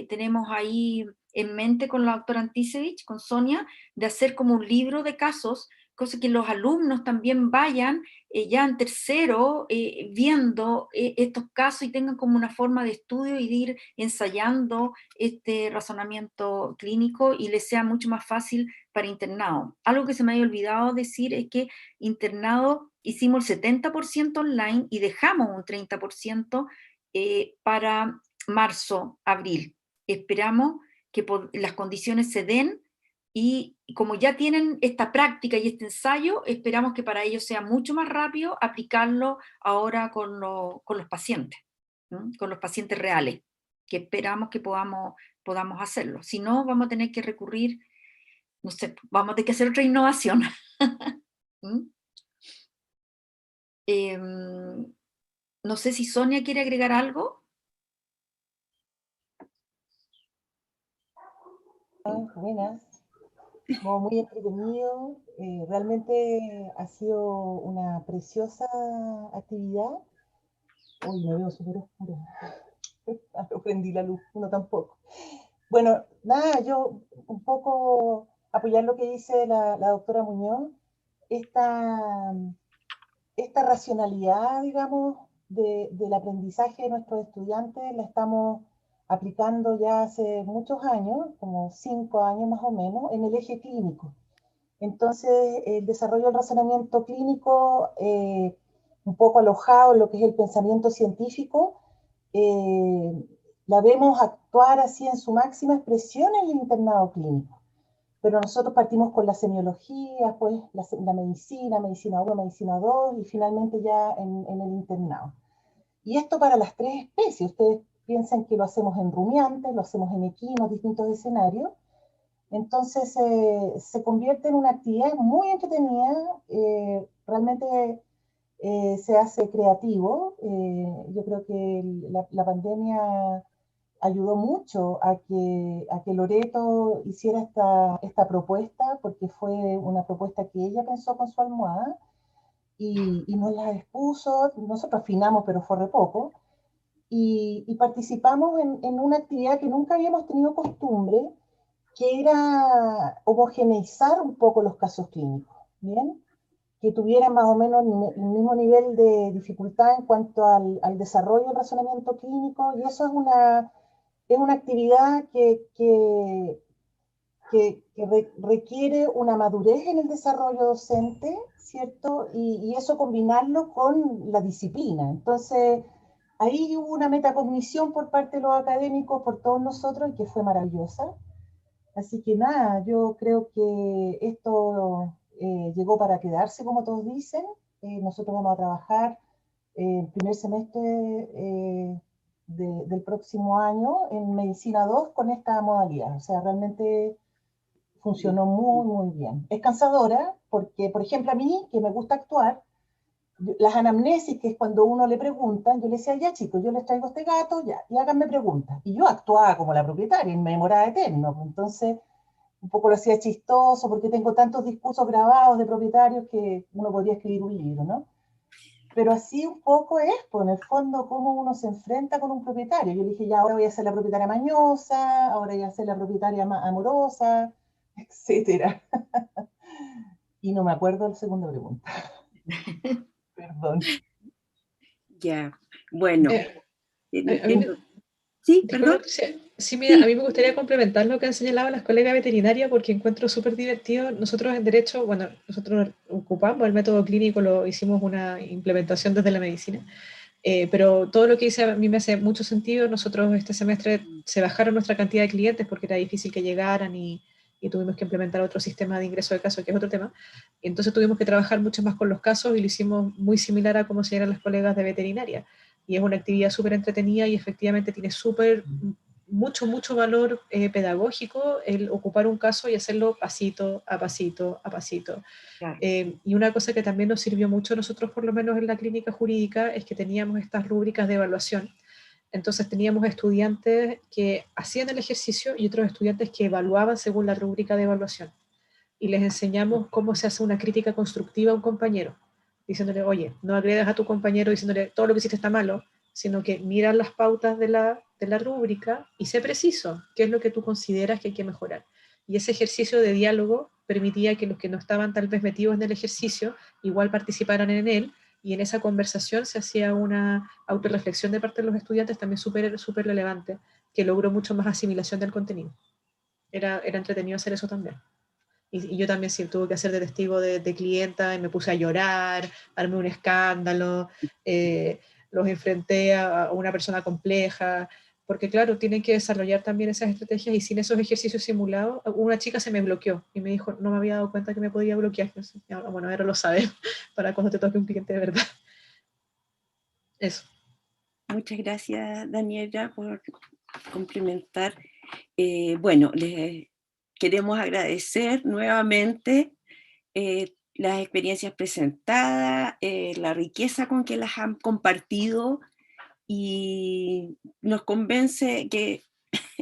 tenemos ahí en mente con la doctora Antisevich, con Sonia, de hacer como un libro de casos, cosa que los alumnos también vayan ya en tercero viendo estos casos y tengan como una forma de estudio y de ir ensayando este razonamiento clínico y les sea mucho más fácil para internado. Algo que se me había olvidado decir es que internado hicimos el 70% online y dejamos un 30% para marzo, abril. Esperamos que las condiciones se den y como ya tienen esta práctica y este ensayo, esperamos que para ellos sea mucho más rápido aplicarlo ahora con los pacientes, ¿no? Con los pacientes reales, que esperamos que podamos hacerlo. Si no, vamos a tener que recurrir, no sé, vamos a tener que hacer otra innovación. ¿Mm? No sé si Sonia quiere agregar algo. Buenas, muy entretenido, realmente ha sido una preciosa actividad. Uy, me veo súper oscura, no prendí la luz, no tampoco. Bueno, nada, yo un poco apoyar lo que dice la doctora Muñoz, esta, esta racionalidad, digamos, del aprendizaje de nuestros estudiantes la estamos aplicando ya hace muchos años, como 5 años más o menos, en el eje clínico. Entonces, el desarrollo del razonamiento clínico, un poco alojado en lo que es el pensamiento científico, la vemos actuar así en su máxima expresión en el internado clínico. Pero nosotros partimos con la semiología, pues la medicina, medicina 1, medicina 2 y finalmente ya en el internado. Y esto para las 3 especies. Ustedes piensan que lo hacemos en rumiantes, lo hacemos en equinos, distintos escenarios. Entonces se convierte en una actividad muy entretenida, realmente se hace creativo. Yo creo que la pandemia ayudó mucho a que Loreto hiciera esta propuesta, porque fue una propuesta que ella pensó con su almohada y nos la expuso. Nosotros afinamos, pero fue re poco. Y participamos en una actividad que nunca habíamos tenido costumbre, que era homogeneizar un poco los casos clínicos, ¿bien? Que tuvieran más o menos el mismo nivel de dificultad en cuanto al desarrollo del razonamiento clínico, y eso es una actividad que requiere una madurez en el desarrollo docente, ¿cierto? Y eso combinarlo con la disciplina. Entonces, ahí hubo una metacognición por parte de los académicos, por todos nosotros, que fue maravillosa. Así que nada, yo creo que esto llegó para quedarse, como todos dicen. Nosotros vamos a trabajar el primer semestre del próximo año en Medicina 2 con esta modalidad. O sea, realmente funcionó muy, muy bien. Es cansadora porque, por ejemplo, a mí, que me gusta actuar, las anamnesis, que es cuando uno le pregunta, yo le decía, ya chicos, yo les traigo este gato, ya, y háganme preguntas. Y yo actuaba como la propietaria y me demoraba eterno. Entonces, un poco lo hacía chistoso porque tengo tantos discursos grabados de propietarios que uno podría escribir un libro, ¿no? Pero así un poco es, pues en el fondo, cómo uno se enfrenta con un propietario. Yo le dije, ya, ahora voy a ser la propietaria mañosa, ahora voy a ser la propietaria amorosa, etcétera. Y no me acuerdo de la segunda pregunta. Perdón. Ya, bueno. A mí Sí, disculpa, perdón. Sí, mira, a mí me gustaría complementar lo que han señalado las colegas veterinarias porque encuentro súper divertido. Nosotros en Derecho, bueno, nosotros ocupamos el método clínico, lo hicimos una implementación desde la medicina, pero todo lo que hice a mí me hace mucho sentido. Nosotros este semestre se bajaron nuestra cantidad de clientes porque era difícil que llegaran y tuvimos que implementar otro sistema de ingreso de casos, que es otro tema. Y entonces tuvimos que trabajar mucho más con los casos y lo hicimos muy similar a cómo se eran las colegas de veterinaria. Y es una actividad súper entretenida y efectivamente tiene mucho valor pedagógico el ocupar un caso y hacerlo pasito a pasito a pasito. Claro. Y una cosa que también nos sirvió mucho a nosotros, por lo menos en la clínica jurídica, es que teníamos estas rúbricas de evaluación. Entonces teníamos estudiantes que hacían el ejercicio y otros estudiantes que evaluaban según la rúbrica de evaluación. Y les enseñamos cómo se hace una crítica constructiva a un compañero, diciéndole, oye, no agredas a tu compañero diciéndole todo lo que hiciste está malo, sino que mira las pautas de la rúbrica y sé preciso qué es lo que tú consideras que hay que mejorar. Y ese ejercicio de diálogo permitía que los que no estaban tal vez metidos en el ejercicio igual participaran en él, y en esa conversación se hacía una autorreflexión de parte de los estudiantes también súper relevante, que logró mucho más asimilación del contenido. Era entretenido hacer eso también. Y yo también sí tuve que hacer de testigo de clienta y me puse a llorar, armé un escándalo, los enfrenté a una persona compleja, porque claro, tienen que desarrollar también esas estrategias y sin esos ejercicios simulados, una chica se me bloqueó y me dijo, no me había dado cuenta que me podía bloquear. Bueno, ahora lo sabes, para cuando te toque un cliente de verdad. Eso. Muchas gracias, Daniela, por complementar. Bueno, les queremos agradecer nuevamente las experiencias presentadas, la riqueza con que las han compartido, y nos convence que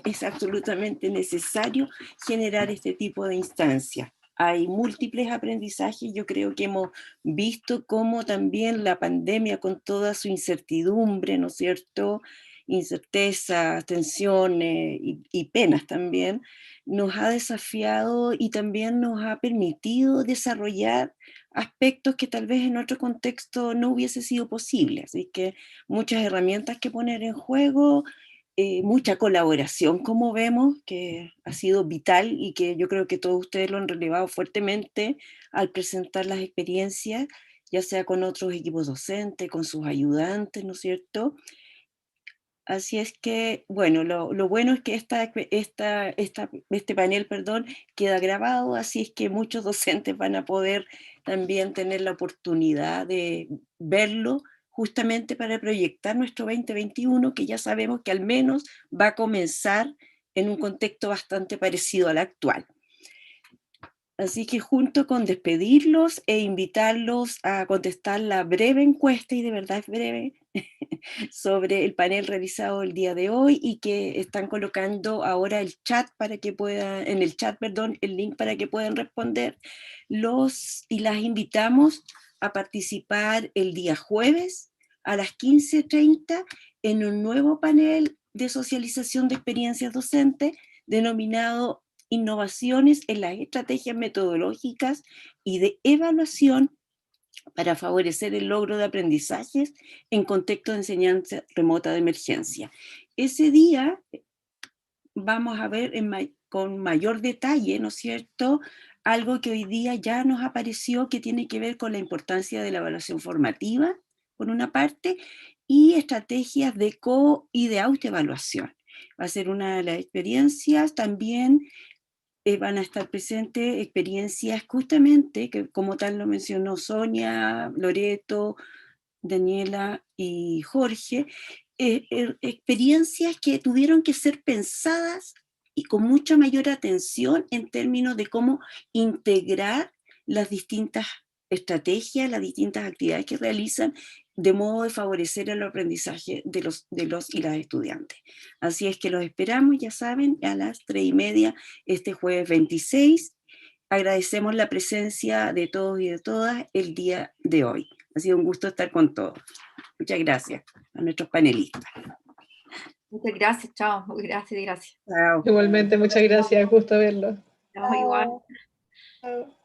es absolutamente necesario generar este tipo de instancias. Hay múltiples aprendizajes. Yo creo que hemos visto cómo también la pandemia, con toda su incertidumbre, ¿no es cierto?, incertezas, tensiones y penas también, nos ha desafiado y también nos ha permitido desarrollar aspectos que tal vez en otro contexto no hubiese sido posible. Así que muchas herramientas que poner en juego, mucha colaboración, como vemos, que ha sido vital y que yo creo que todos ustedes lo han relevado fuertemente al presentar las experiencias, ya sea con otros equipos docentes, con sus ayudantes, ¿no es cierto? Así es que, bueno, lo bueno es que este panel, perdón, queda grabado, así es que muchos docentes van a poder también tener la oportunidad de verlo, justamente para proyectar nuestro 2021, que ya sabemos que al menos va a comenzar en un contexto bastante parecido al actual. Así que junto con despedirlos e invitarlos a contestar la breve encuesta, y de verdad es breve, sobre el panel realizado el día de hoy, y que están colocando ahora el chat para que puedan, en el chat, perdón, el link para que puedan responder, y las invitamos a participar el día jueves a las 15:30 en un nuevo panel de socialización de experiencias docentes denominado Innovaciones en las estrategias metodológicas y de evaluación para favorecer el logro de aprendizajes en contexto de enseñanza remota de emergencia. Ese día vamos a ver con mayor detalle, ¿no es cierto?, algo que hoy día ya nos apareció, que tiene que ver con la importancia de la evaluación formativa, por una parte, y estrategias de y de autoevaluación. Va a ser una de las experiencias. También van a estar presentes experiencias justamente, que como tal lo mencionó Sonia, Loreto, Daniela y Jorge, experiencias que tuvieron que ser pensadas y con mucha mayor atención en términos de cómo integrar las distintas estrategias, las distintas actividades que realizan, de modo de favorecer el aprendizaje de los y las estudiantes. Así es que los esperamos, ya saben, a las 3:30 este jueves 26. Agradecemos la presencia de todos y de todas el día de hoy. Ha sido un gusto estar con todos. Muchas gracias a nuestros panelistas. Muchas gracias, chao. Gracias. Chao. Igualmente, muchas gracias, gusto verlo. Chao, igual. Chao.